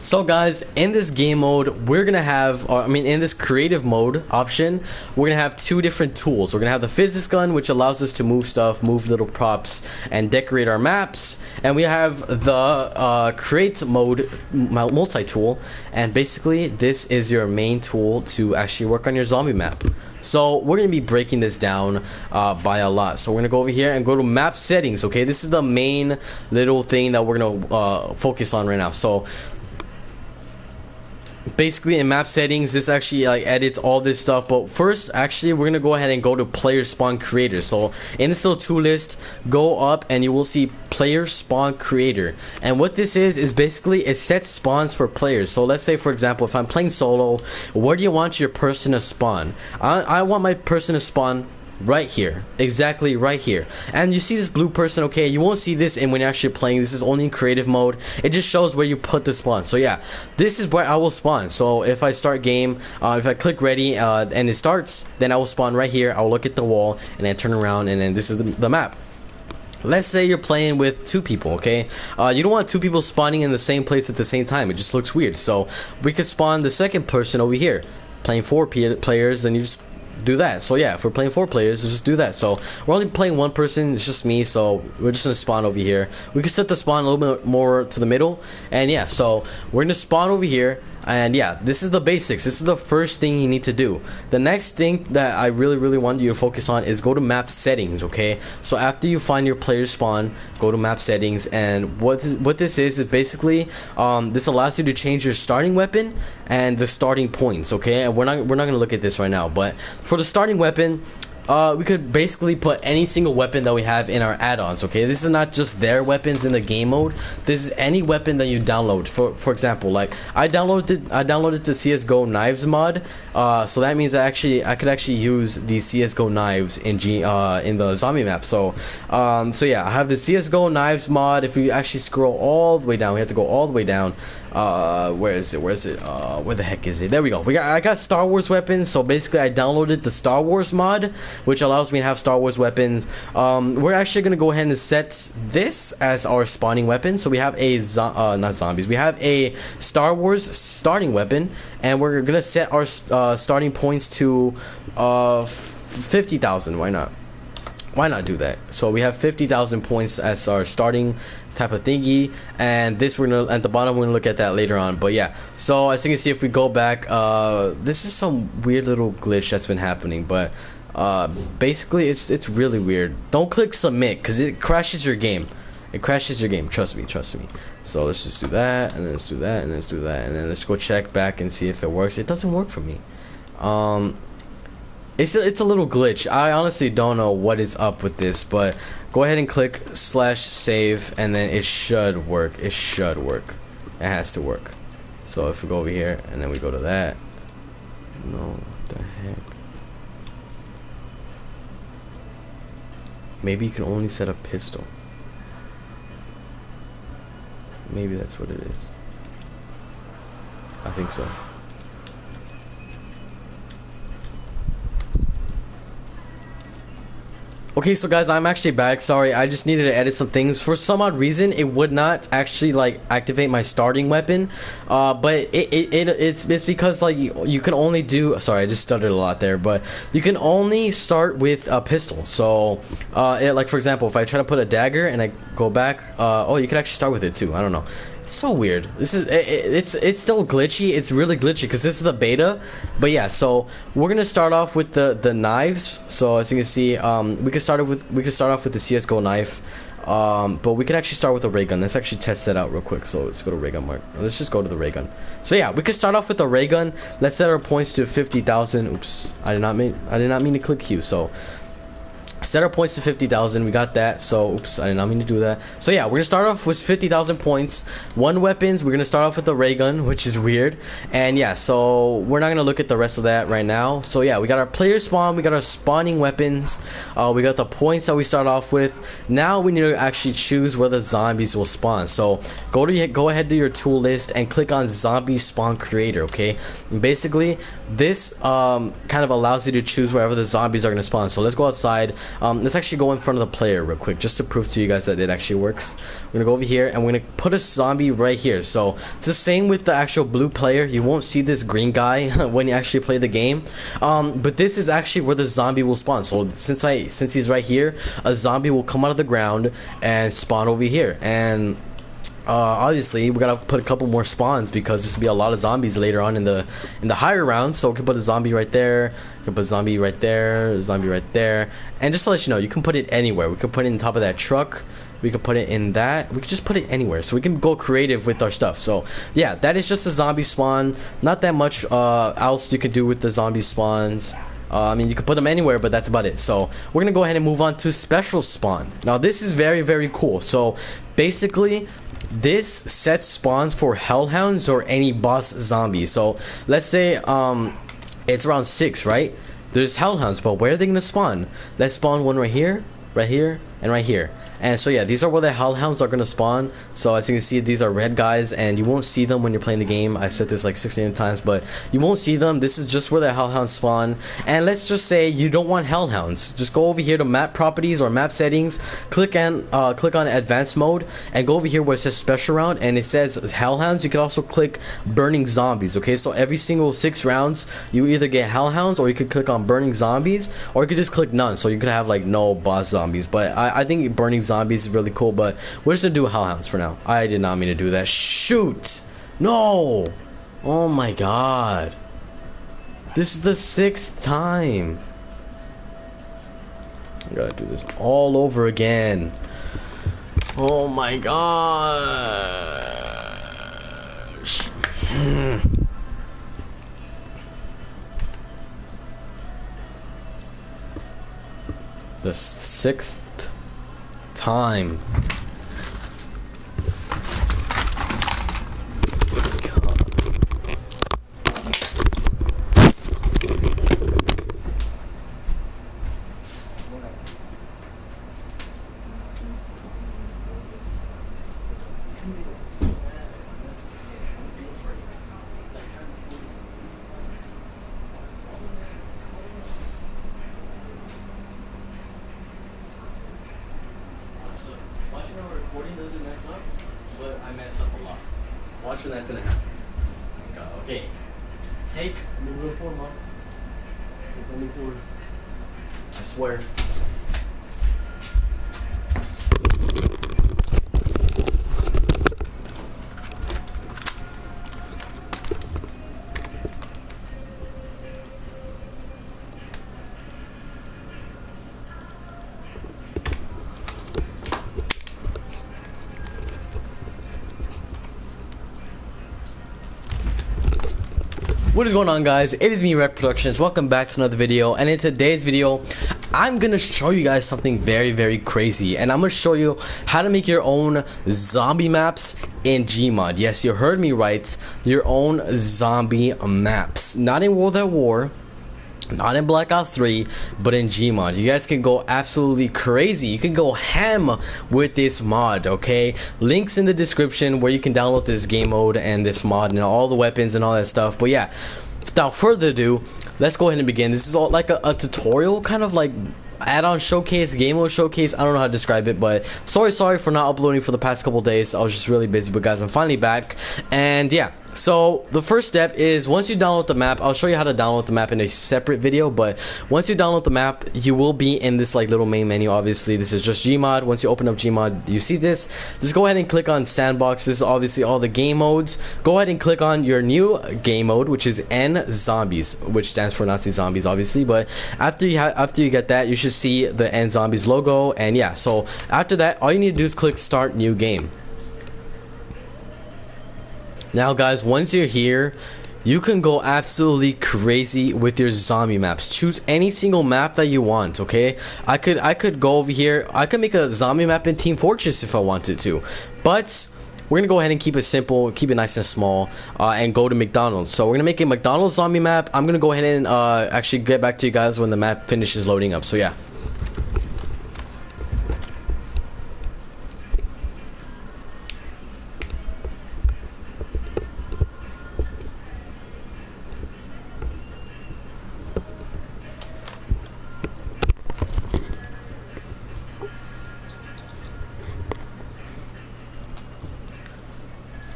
So guys, in this game mode, we're gonna have, in this creative mode option, we're gonna have two different tools. We're gonna have the physics gun, which allows us to move stuff, move little props, and decorate our maps. And we have the create mode multi-tool, and basically this is your main tool to actually work on your zombie map. So we're gonna be breaking this down by a lot. So we're gonna go over here and go to map settings. Okay, this is the main little thing that we're gonna focus on right now. So basically in map settings, this actually like edits all this stuff. But first, actually, we're gonna go ahead and go to player spawn creator. So in this little tool list, go up and you will see player spawn creator. And what this is basically it sets spawns for players. So let's say, for example, if I'm playing solo, where do you want your person to spawn? I want my person to spawn right here, exactly right here. And you see this blue person. Okay, you won't see this in when you're actually playing. This is only in creative mode. It just shows where you put the spawn. So yeah, this is where I will spawn. So if I start game, if I click ready and it starts, then I will spawn right here. I'll look at the wall and then turn around, and then this is the map. Let's say you're playing with two people, okay? You don't want two people spawning in the same place at the same time. It just looks weird. So we could spawn the second person over here. Playing 4 players, then you just do that. So yeah, if we're playing 4 players, just do that. So we're only playing 1 person, it's just me, so we're just gonna spawn over here. We can set the spawn a little bit more to the middle, and yeah, so we're gonna spawn over here. And yeah, this is the basics. This is the first thing you need to do. The next thing that I really want you to focus on is go to map settings. Okay, so after you find your player spawn, go to map settings, and what this is basically this allows you to change your starting weapon and the starting points. Okay, and we're not gonna look at this right now, but for the starting weapon, we could basically put any single weapon that we have in our add-ons. Okay, this is not just their weapons in the game mode. This is any weapon that you download. For example, like I downloaded the CS:GO knives mod. So that means I could actually use the CS:GO knives in the zombie map. So yeah, I have the CS:GO knives mod. If we actually scroll all the way down, we have to go all the way down. Where is it? Where the heck is it? There we go. I got Star Wars weapons. So basically I downloaded the Star Wars mod, which allows me to have Star Wars weapons. We're actually gonna go ahead and set this as our spawning weapon. So we have a not zombies. We have a Star Wars starting weapon, and we're gonna set our starting points to 50,000. Why not do that? So we have 50,000 points as our starting type of thingy, and this we're gonna at the bottom we're gonna look at that later on. But yeah, so as you can see, if we go back, this is some weird little glitch that's been happening, but basically it's really weird. Don't click submit because it crashes your game. It crashes your game, trust me. So let's just do that, and then let's do that, and then let's do that, and then let's go check back and see if it works. It doesn't work for me. It's a little glitch. I honestly don't know what is up with this, but go ahead and click /save, and then it should work. It should work. It has to work. So if we go over here and then we go to that, no, what the heck? Maybe you can only set a pistol. Maybe that's what it is. I think so. Okay, so guys, I'm actually back. Sorry, I just needed to edit some things. For some odd reason, it would not actually like activate my starting weapon. But it's because like you can only do. Sorry, I just stuttered a lot there. But you can only start with a pistol. So, like for example, if I try to put a dagger and I go back, oh, you can actually start with it too. I don't know. It's so weird. This is it's still glitchy. It's really glitchy because this is the beta. But yeah, so we're gonna start off with the knives. So as you can see, we could start off with the CS:GO knife. But we could actually start with a ray gun. Let's actually test that out real quick. So let's go to ray gun mark. Let's just go to the ray gun. So yeah, we could start off with the ray gun. Let's set our points to 50,000. Oops, I did not mean to click Q. So set our points to 50,000. We got that. So oops, I did not mean to do that. So yeah, we're gonna start off with 50,000 points. One weapons. We're gonna start off with the ray gun, which is weird. And yeah, so we're not gonna look at the rest of that right now. So yeah, we got our player spawn. We got our spawning weapons. We got the points that we start off with. Now we need to actually choose where the zombies will spawn. So go ahead to your tool list and click on zombie spawn creator. Okay, and basically this kind of allows you to choose wherever the zombies are gonna spawn. So let's go outside. Let's actually go in front of the player real quick just to prove to you guys that it actually works. We're gonna go over here and we're gonna put a zombie right here. So it's the same with the actual blue player. You won't see this green guy when you actually play the game, but this is actually where the zombie will spawn. So since he's right here, a zombie will come out of the ground and spawn over here. And obviously we gotta put a couple more spawns because there's gonna be a lot of zombies later on in the higher rounds. So we can put a zombie right there, we can put a zombie right there, a zombie right there. And just to let you know, you can put it anywhere. We can put it on top of that truck, we can put it in that, we can just put it anywhere. So we can go creative with our stuff. So yeah, that is just a zombie spawn. Not that much else you could do with the zombie spawns. I mean, you can put them anywhere, but that's about it. So we're gonna go ahead and move on to special spawn. Now this is very, very cool. So basically this sets spawns for hellhounds or any boss zombie. So let's say it's around 6, right? There's hellhounds, but where are they gonna spawn? Let's spawn one right here, and right here. And so yeah, these are where the hellhounds are gonna spawn. So as you can see, these are red guys, and you won't see them when you're playing the game. I said this like 16 times, but you won't see them. This is just where the hellhounds spawn. And let's just say you don't want hellhounds. Just go over here to map properties or map settings, click on advanced mode, and go over here where it says special round and it says hellhounds. You can also click burning zombies. Okay, so every single 6 rounds you either get hellhounds, or you could click on burning zombies, or you could just click none. So you could have like no boss zombies. But I think burning zombies is really cool, but we're just gonna do hellhounds for now. I did not mean to do that. Shoot! No! Oh my god. This is the 6th time. I gotta do this all over again. Oh my gosh. The 6th time. Doesn't mess up, but I mess up a lot. Watch when that's gonna happen. Okay. Take the real form up. Let me forward. I swear. What is going on, guys? It is me, Rec Productions. Welcome back to another video, and in today's video I'm gonna show you guys something very crazy, and I'm gonna show you how to make your own zombie maps in Gmod. Yes, you heard me right, your own zombie maps, not in World at War, not in Black Ops 3, but in Gmod. You guys can go absolutely crazy. You can go ham with this mod, okay? Links in the description where you can download this game mode and this mod and all the weapons and all that stuff. But yeah, without further ado, let's go ahead and begin. This is all like a tutorial, kind of like add-on showcase, game mode showcase. I don't know how to describe it, but sorry for not uploading for the past couple days. I was just really busy, but guys, I'm finally back. And yeah, so the first step is once you download the map, I'll show you how to download the map in a separate video, but once you download the map, you will be in this like little main menu. Obviously this is just Gmod. Once you open up Gmod, you see this. Just go ahead and click on sandbox. This is obviously all the game modes. Go ahead and click on your new game mode, which is N Zombies, which stands for Nazi zombies, obviously. But after you get that, you should see the N Zombies logo. And yeah, so after that, all you need to do is click start new game. Now guys, once you're here, you can go absolutely crazy with your zombie maps. Choose any single map that you want, okay? I could go over here. I could make a zombie map in Team Fortress if I wanted to, but we're gonna go ahead and keep it simple, keep it nice and small, and go to McDonald's. So we're gonna make a McDonald's zombie map. I'm gonna go ahead and actually get back to you guys when the map finishes loading up. So yeah.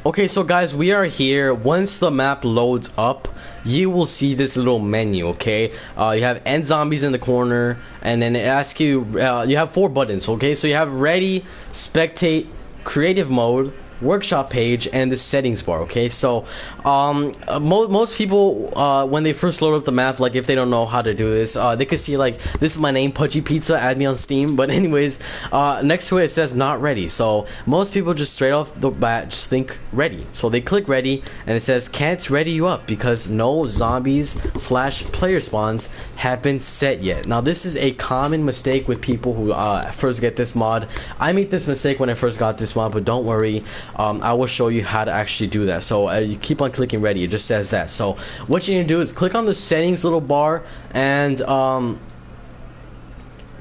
Okay, so guys, we are here. Once the map loads up, you will see this little menu, okay? You have end zombies in the corner, and then it asks you, you have 4 buttons, okay? So you have ready, spectate, creative mode, workshop page, and the settings bar, okay? So most people when they first load up the map, like if they don't know how to do this, they can see like this is my name, Pudgy Pizza, add me on Steam. But anyways, next to it says not ready. So most people just straight off the bat just think ready, so they click ready, and it says can't ready you up because no zombies / player spawns have been set yet. Now this is a common mistake with people who first get this mod. I made this mistake when I first got this mod, but don't worry, I will show you how to actually do that. So you keep on clicking ready, it just says that. So what you need to do is click on the settings little bar, and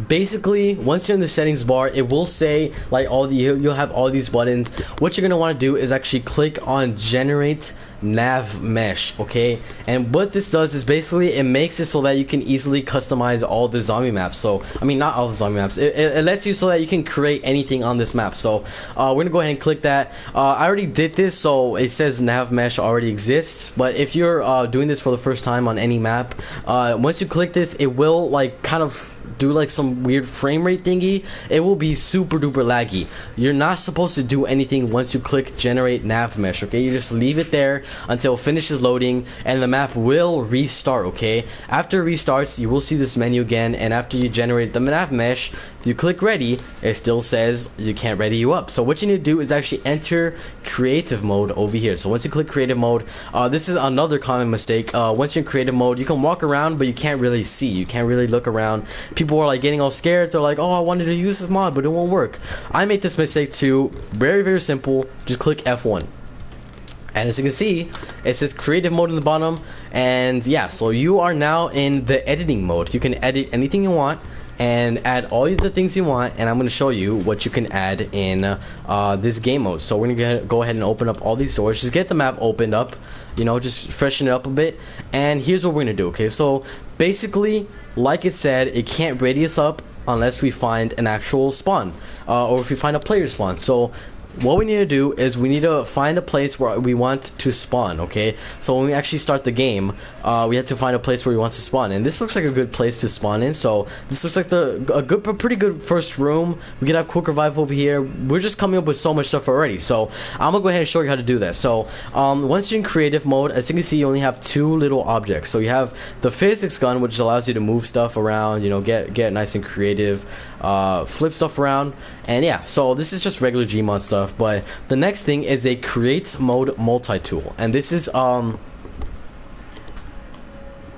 basically once you're in the settings bar, it will say like you'll have all these buttons. What you're gonna want to do is actually click on generate nav mesh, okay? And what this does is basically it makes it so that you can easily customize all the zombie maps. So I mean, not all the zombie maps, it lets you so that you can create anything on this map. So we're gonna go ahead and click that. I already did this, so it says nav mesh already exists. But if you're doing this for the first time on any map, once you click this, it will like kind of do like some weird frame rate thingy. It will be super duper laggy. You're not supposed to do anything once you click generate nav mesh, okay? You just leave it there until it finishes loading, and the map will restart, okay? After it restarts, you will see this menu again, and after you generate the nav mesh, if you click ready, it still says you can't ready you up. So what you need to do is actually enter creative mode over here. So once you click creative mode, this is another common mistake. Once you're in creative mode, you can walk around, but you can't really see. You can't really look around. People are like getting all scared. They're like, oh, I wanted to use this mod, but it won't work. I made this mistake too. Very simple. Just click F1. And as you can see, it says creative mode in the bottom. And yeah, so you are now in the editing mode. You can edit anything you want and add all the things you want, and I'm going to show you what you can add in this game mode. So we're going to go ahead and open up all these doors. Just get the map opened up, you know, just freshen it up a bit. And here's what we're going to do, okay? So basically, like it said, it can't radius up unless we find an actual spawn, or if we find a player spawn. So what we need to do is we need to find a place where we want to spawn, okay? So when we actually start the game, we have to find a place where we want to spawn, and this looks like a good place to spawn in. So this looks like a pretty good first room. We could have quick revival over here. We're just coming up with so much stuff already, so I'm gonna go ahead and show you how to do that. So once you're in creative mode, as you can see, you only have 2 little objects. So you have the physics gun, which allows you to move stuff around, you know, get nice and creative, flip stuff around. And yeah, so this is just regular Gmod stuff. But the next thing is a create mode multi-tool, and this is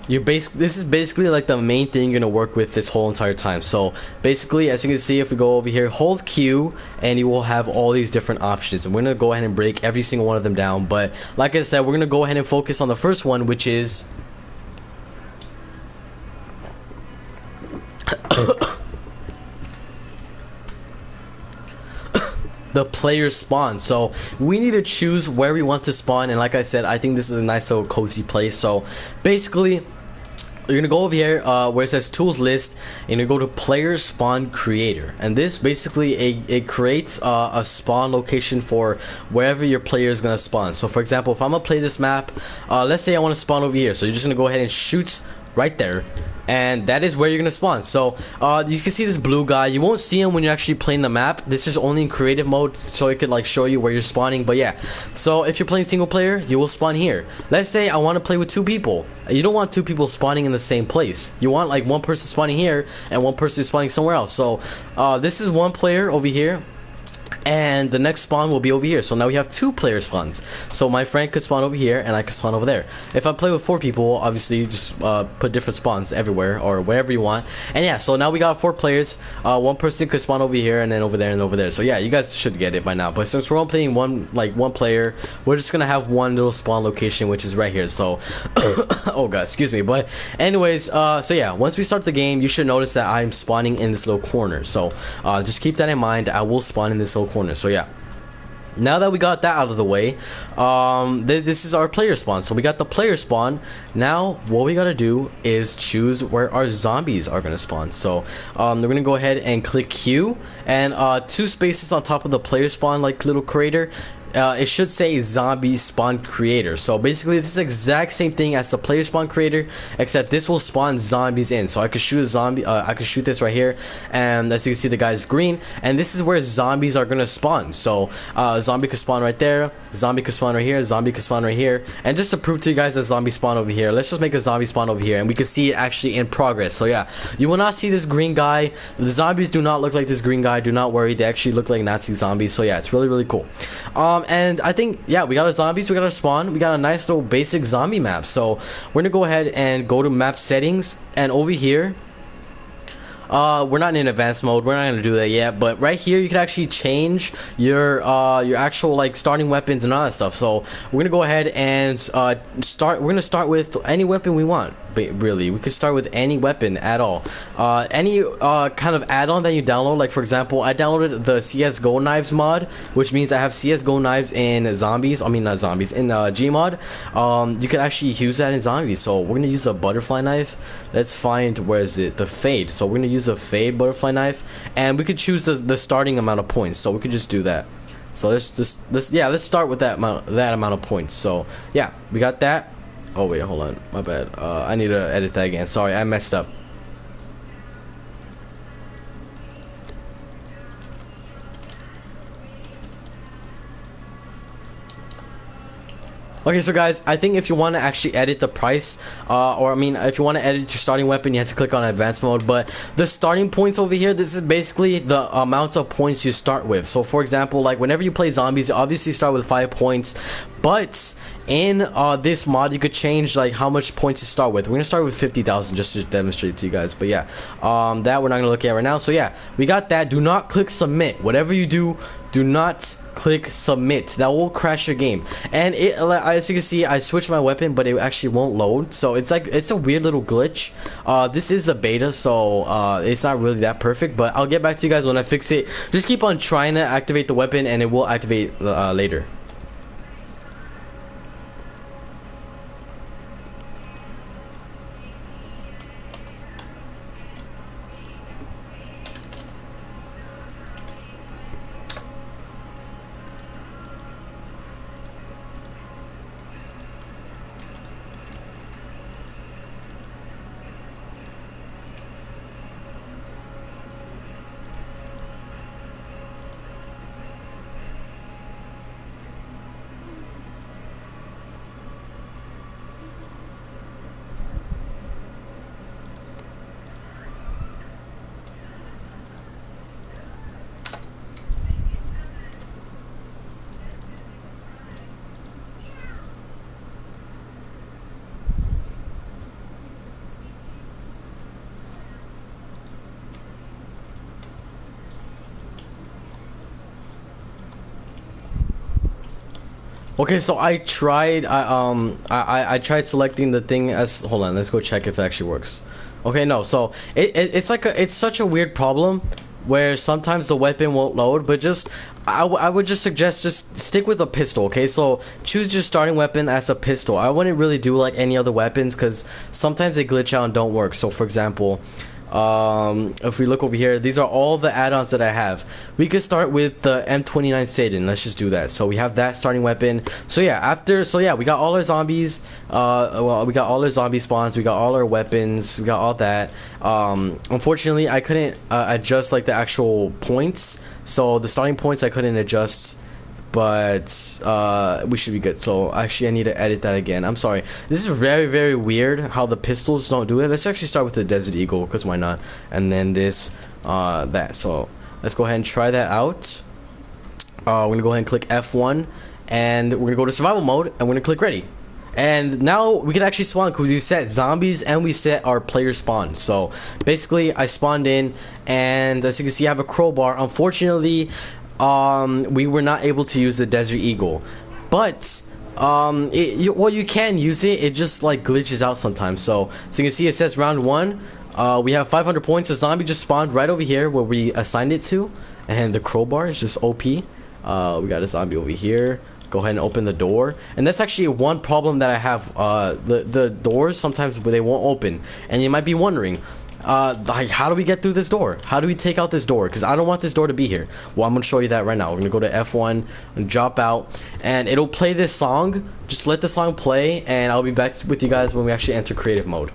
This is basically like the main thing you're gonna work with this whole entire time. So basically, as you can see, if we go over here, hold Q, and you will have all these different options. And we're gonna go ahead and break every single one of them down. But like I said, we're gonna go ahead and focus on the first one, which is the player spawn. So we need to choose where we want to spawn, and like I said, I think this is a nice little cozy place. So basically, you're gonna go over here where it says tools list, and you go to player spawn creator, and this basically it creates a spawn location for wherever your player is gonna spawn. So for example, if I'm gonna play this map, let's say I want to spawn over here, so you're just gonna go ahead and shoot right there, and that is where you're gonna spawn. So you can see this blue guy. You won't see him when you're actually playing the map. This is only in creative mode, so it could like show you where you're spawning. But yeah, so if you're playing single player, you will spawn here. Let's say I want to play with 2 people. You don't want 2 people spawning in the same place. You want like 1 person spawning here and 1 person spawning somewhere else. So this is 1 player over here, and the next spawn will be over here. So now we have 2 player spawns. So my friend could spawn over here, and I could spawn over there. If I play with 4 people, obviously you just put different spawns everywhere or wherever you want. And yeah, so now we got 4 players. 1 person could spawn over here, and then over there and over there. So yeah, you guys should get it by now. But since we're all playing one player, we're just gonna have 1 little spawn location, which is right here. So oh god, excuse me. But anyways, so yeah, once we start the game, you should notice that I'm spawning in this little corner. So just keep that in mind. I will spawn in this little corner. So yeah, now that we got that out of the way, this is our player spawn. So we got the player spawn. Now what we gotta do is choose where our zombies are gonna spawn. So we're gonna go ahead and click Q, and 2 spaces on top of the player spawn, like little crater. It should say zombie spawn creator. So basically this is the exact same thing as the player spawn creator, except this will spawn zombies in. So I could shoot a zombie, I could shoot this right here, and as you can see, the guy's green, and this is where zombies are gonna spawn. So zombie could spawn right there, zombie could spawn right here, zombie could spawn right here. And just to prove to you guys that zombie spawn over here, let's just make a zombie spawn over here, and we can see it actually in progress. So yeah, you will not see this green guy. The zombies do not look like this green guy. Do not worry, they actually look like Nazi zombies. So yeah, it's really cool. And I think, yeah, we got our zombies, we got our spawn, we got a nice little basic zombie map. So we're gonna go ahead and go to map settings, and over here, we're not in advanced mode, we're not gonna do that yet, but right here you can actually change your actual like starting weapons and all that stuff. So we're gonna go ahead and we're gonna start with any weapon we want. But really, we could start with any weapon at all. Any kind of add-on that you download. Like for example, I downloaded the CS:GO knives mod, which means I have CS:GO knives in zombies. I mean not zombies, in Gmod. You can actually use that in zombies. So we're gonna use a butterfly knife. Let's find, where is it? The fade. So we're gonna use a fade butterfly knife, and we could choose the starting amount of points. So we could just do that. So let's start with that amount of points. So yeah, we got that. Oh wait, hold on, my bad. I need to edit that again. Sorry, I messed up. Okay, so guys, I think if you want to actually edit the price, or I mean, if you want to edit your starting weapon, you have to click on advanced mode. But the starting points over here, this is basically the amount of points you start with. So for example, like whenever you play zombies, you obviously start with 5 points, but in this mod you could change like how much points you start with. We're gonna start with 50,000 just to demonstrate it to you guys. But yeah, that we're not gonna look at right now. So yeah, we got that. Do not click submit. Whatever you do, do not click submit. That will crash your game. And as you can see, I switched my weapon, but it actually won't load. So it's like, it's a weird little glitch. This is the beta, so it's not really that perfect, but I'll get back to you guys when I fix it. Just keep on trying to activate the weapon, and it will activate later. Okay, so I tried. I tried selecting the thing as. Hold on, let's go check if it actually works. Okay, no. So it's like it's such a weird problem where sometimes the weapon won't load, but just I would just suggest just stick with a pistol. Okay, so choose your starting weapon as a pistol. I wouldn't really do like any other weapons because sometimes they glitch out and don't work. So for example, if we look over here, these are all the add-ons that I have. We could start with the M29 Satan. Let's just do that. So we have that starting weapon. So yeah, we got all our zombies. Well, we got all our zombie spawns. We got all our weapons. We got all that. Unfortunately, I couldn't adjust like the actual points. So the starting points I couldn't adjust, but we should be good. So actually I need to edit that again. I'm sorry, this is very, very weird how the pistols don't do it. Let's actually start with the Desert Eagle, because why not? And then this that. So let's go ahead and try that out. We're gonna go ahead and click F1, and we're gonna go to survival mode, and we're gonna click ready. And now we can actually spawn because we set zombies and we set our player spawn. So basically I spawned in, and as you can see I have a crowbar. Unfortunately, we were not able to use the Desert Eagle, but well, you can use it. It just like glitches out sometimes. So you can see it says round 1. We have 500 points. The zombie just spawned right over here where we assigned it to, and the crowbar is just OP. We got a zombie over here. Go ahead and open the door, and that's actually one problem that I have. The doors sometimes they won't open, and you might be wondering, like, how do we get through this door? How do we take out this door? Because I don't want this door to be here. Well, I'm gonna show you that right now. We're gonna go to F1 and drop out, and it'll play this song. Just let the song play, and I'll be back with you guys when we actually enter creative mode.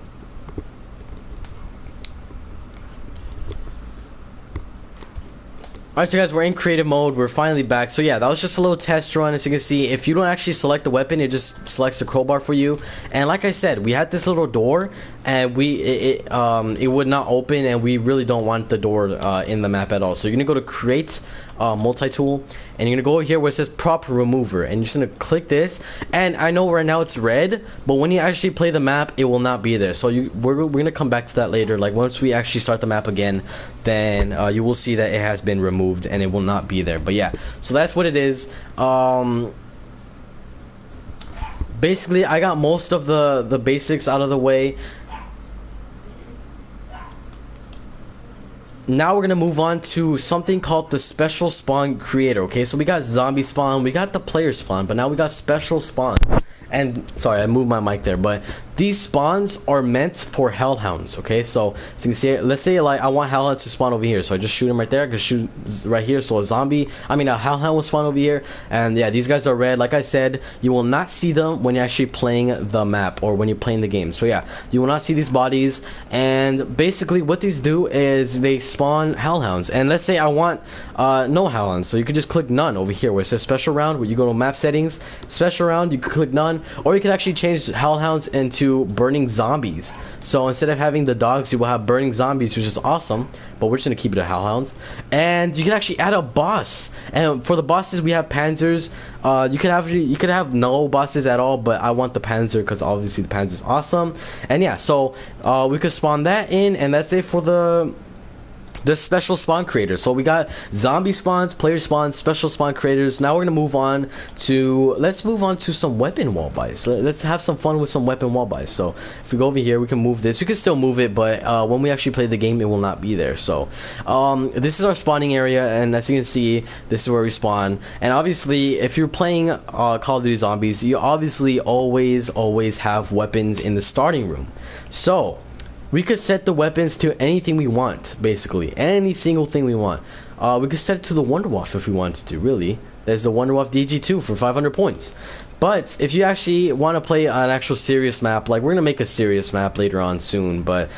Alright, so guys, we're in creative mode. We're finally back. So yeah, that was just a little test run. As you can see, if you don't actually select the weapon, it just selects the crowbar for you. And like I said, we had this little door, and it would not open, and we really don't want the door in the map at all. So you're gonna go to create multi-tool, and you're gonna go over here where it says prop remover, and you're just gonna click this. And I know right now it's red, but when you actually play the map, it will not be there. So we're gonna come back to that later. Like once we actually start the map again, then you will see that it has been removed and it will not be there. But yeah, so that's what it is. Basically I got most of the basics out of the way. Now we're gonna move on to something called the special spawn creator. Okay, so we got zombie spawn, we got the player spawn, but now we got special spawn. And sorry, I moved my mic there, but these spawns are meant for hellhounds. Okay, so you can see, let's say like I want hellhounds to spawn over here, so I just shoot him right there. I can shoot right here, so a hellhound will spawn over here. And yeah, these guys are red. Like I said, you will not see them when you're actually playing the map or when you're playing the game. So yeah, you will not see these bodies. And basically what these do is they spawn hellhounds. And let's say I want no hellhounds, so you can just click none over here where it says special round. Where you go to map settings, special round, you can click none. Or you can actually change hellhounds into burning zombies. So instead of having the dogs, you will have burning zombies, which is awesome. But we're just gonna keep it to hellhounds. And you can actually add a boss. And for the bosses, we have panzers. You could have no bosses at all, but I want the panzer because obviously the panzer is awesome. And yeah, so we could spawn that in, and that's it for the special spawn creators. So we got zombie spawns, player spawns, special spawn creators. Now we're gonna move on to some weapon wall buys. Let's have some fun with some weapon wall buys. So if we go over here, we can move this. You can still move it, but when we actually play the game, it will not be there. So this is our spawning area, and as you can see, this is where we spawn. And obviously, if you're playing Call of Duty Zombies, you obviously always have weapons in the starting room. So we could set the weapons to anything we want, basically. Any single thing we want. We could set it to the Wonderwolf if we wanted to, really. There's the Wonderwolf DG2 for 500 points. But if you actually want to play an actual serious map, like we're going to make a serious map later on soon, but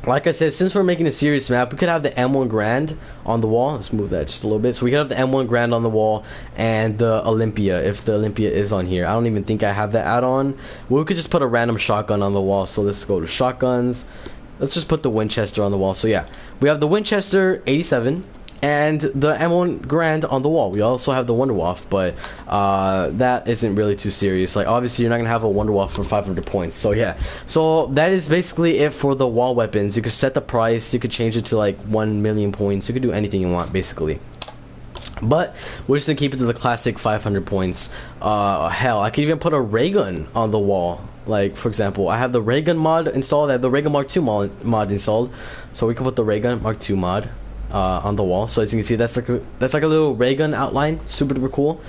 like I said, since we're making a serious map, we could have the M1 Grand on the wall. Let's move that just a little bit. So we could have the M1 Grand on the wall and the Olympia, if the Olympia is on here. I don't even think I have that add-on. We could just put a random shotgun on the wall. So let's go to shotguns. Let's just put the Winchester on the wall. So yeah, we have the Winchester 87 and the M1 Grand on the wall. We also have the Wonderwolf, but that isn't really too serious. Like obviously you're not gonna have a Wonderwolf for 500 points. So yeah, so that is basically it for the wall weapons. You could set the price, you could change it to like 1 million points, you could do anything you want basically. But we're just gonna keep it to the classic 500 points. Hell, I could even put a ray gun on the wall. Like, for example, I have the ray gun mod installed. I have the ray gun Mark II mod installed, so we can put the ray gun Mark II mod on the wall. So as you can see, that's like a little ray gun outline, super duper cool.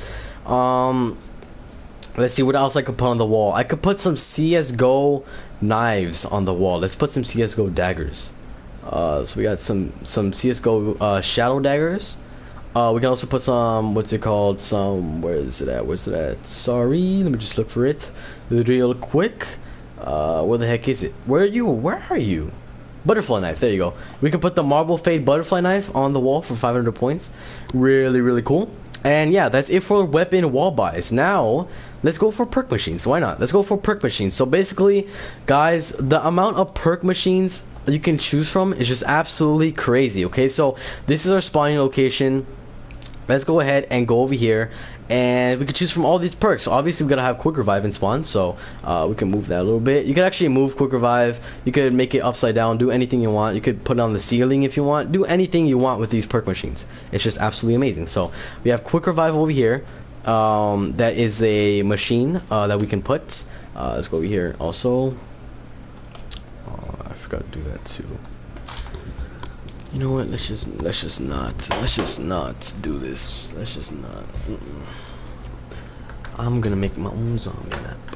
Let's see what else I could put on the wall. I could put some CS:GO knives on the wall. Let's put some CS:GO daggers. So we got some CS:GO shadow daggers. We can also put some, what's it called? Some, where is it at? Where's it at? Sorry, let me just look for it real quick. Where the heck is it? Where are you? Where are you? Butterfly knife, there you go. We can put the marble fade butterfly knife on the wall for 500 points. Really, really cool. And yeah, that's it for weapon wall buys. Now, let's go for perk machines. Why not? Let's go for perk machines. So basically, guys, the amount of perk machines you can choose from is just absolutely crazy, okay? So this is our spawning location. Let's go ahead and go over here, and we can choose from all these perks. So obviously we gotta have quick revive in spawn, so we can move that a little bit. You can actually move quick revive. You could make it upside down, do anything you want. You could put it on the ceiling if you want. Do anything you want with these perk machines. It's just absolutely amazing. So we have quick revive over here. That is a machine that we can put. Let's go over here also. I forgot to do that too. You know what? Let's just not do this. Let's just not. I'm gonna make my own zombie map.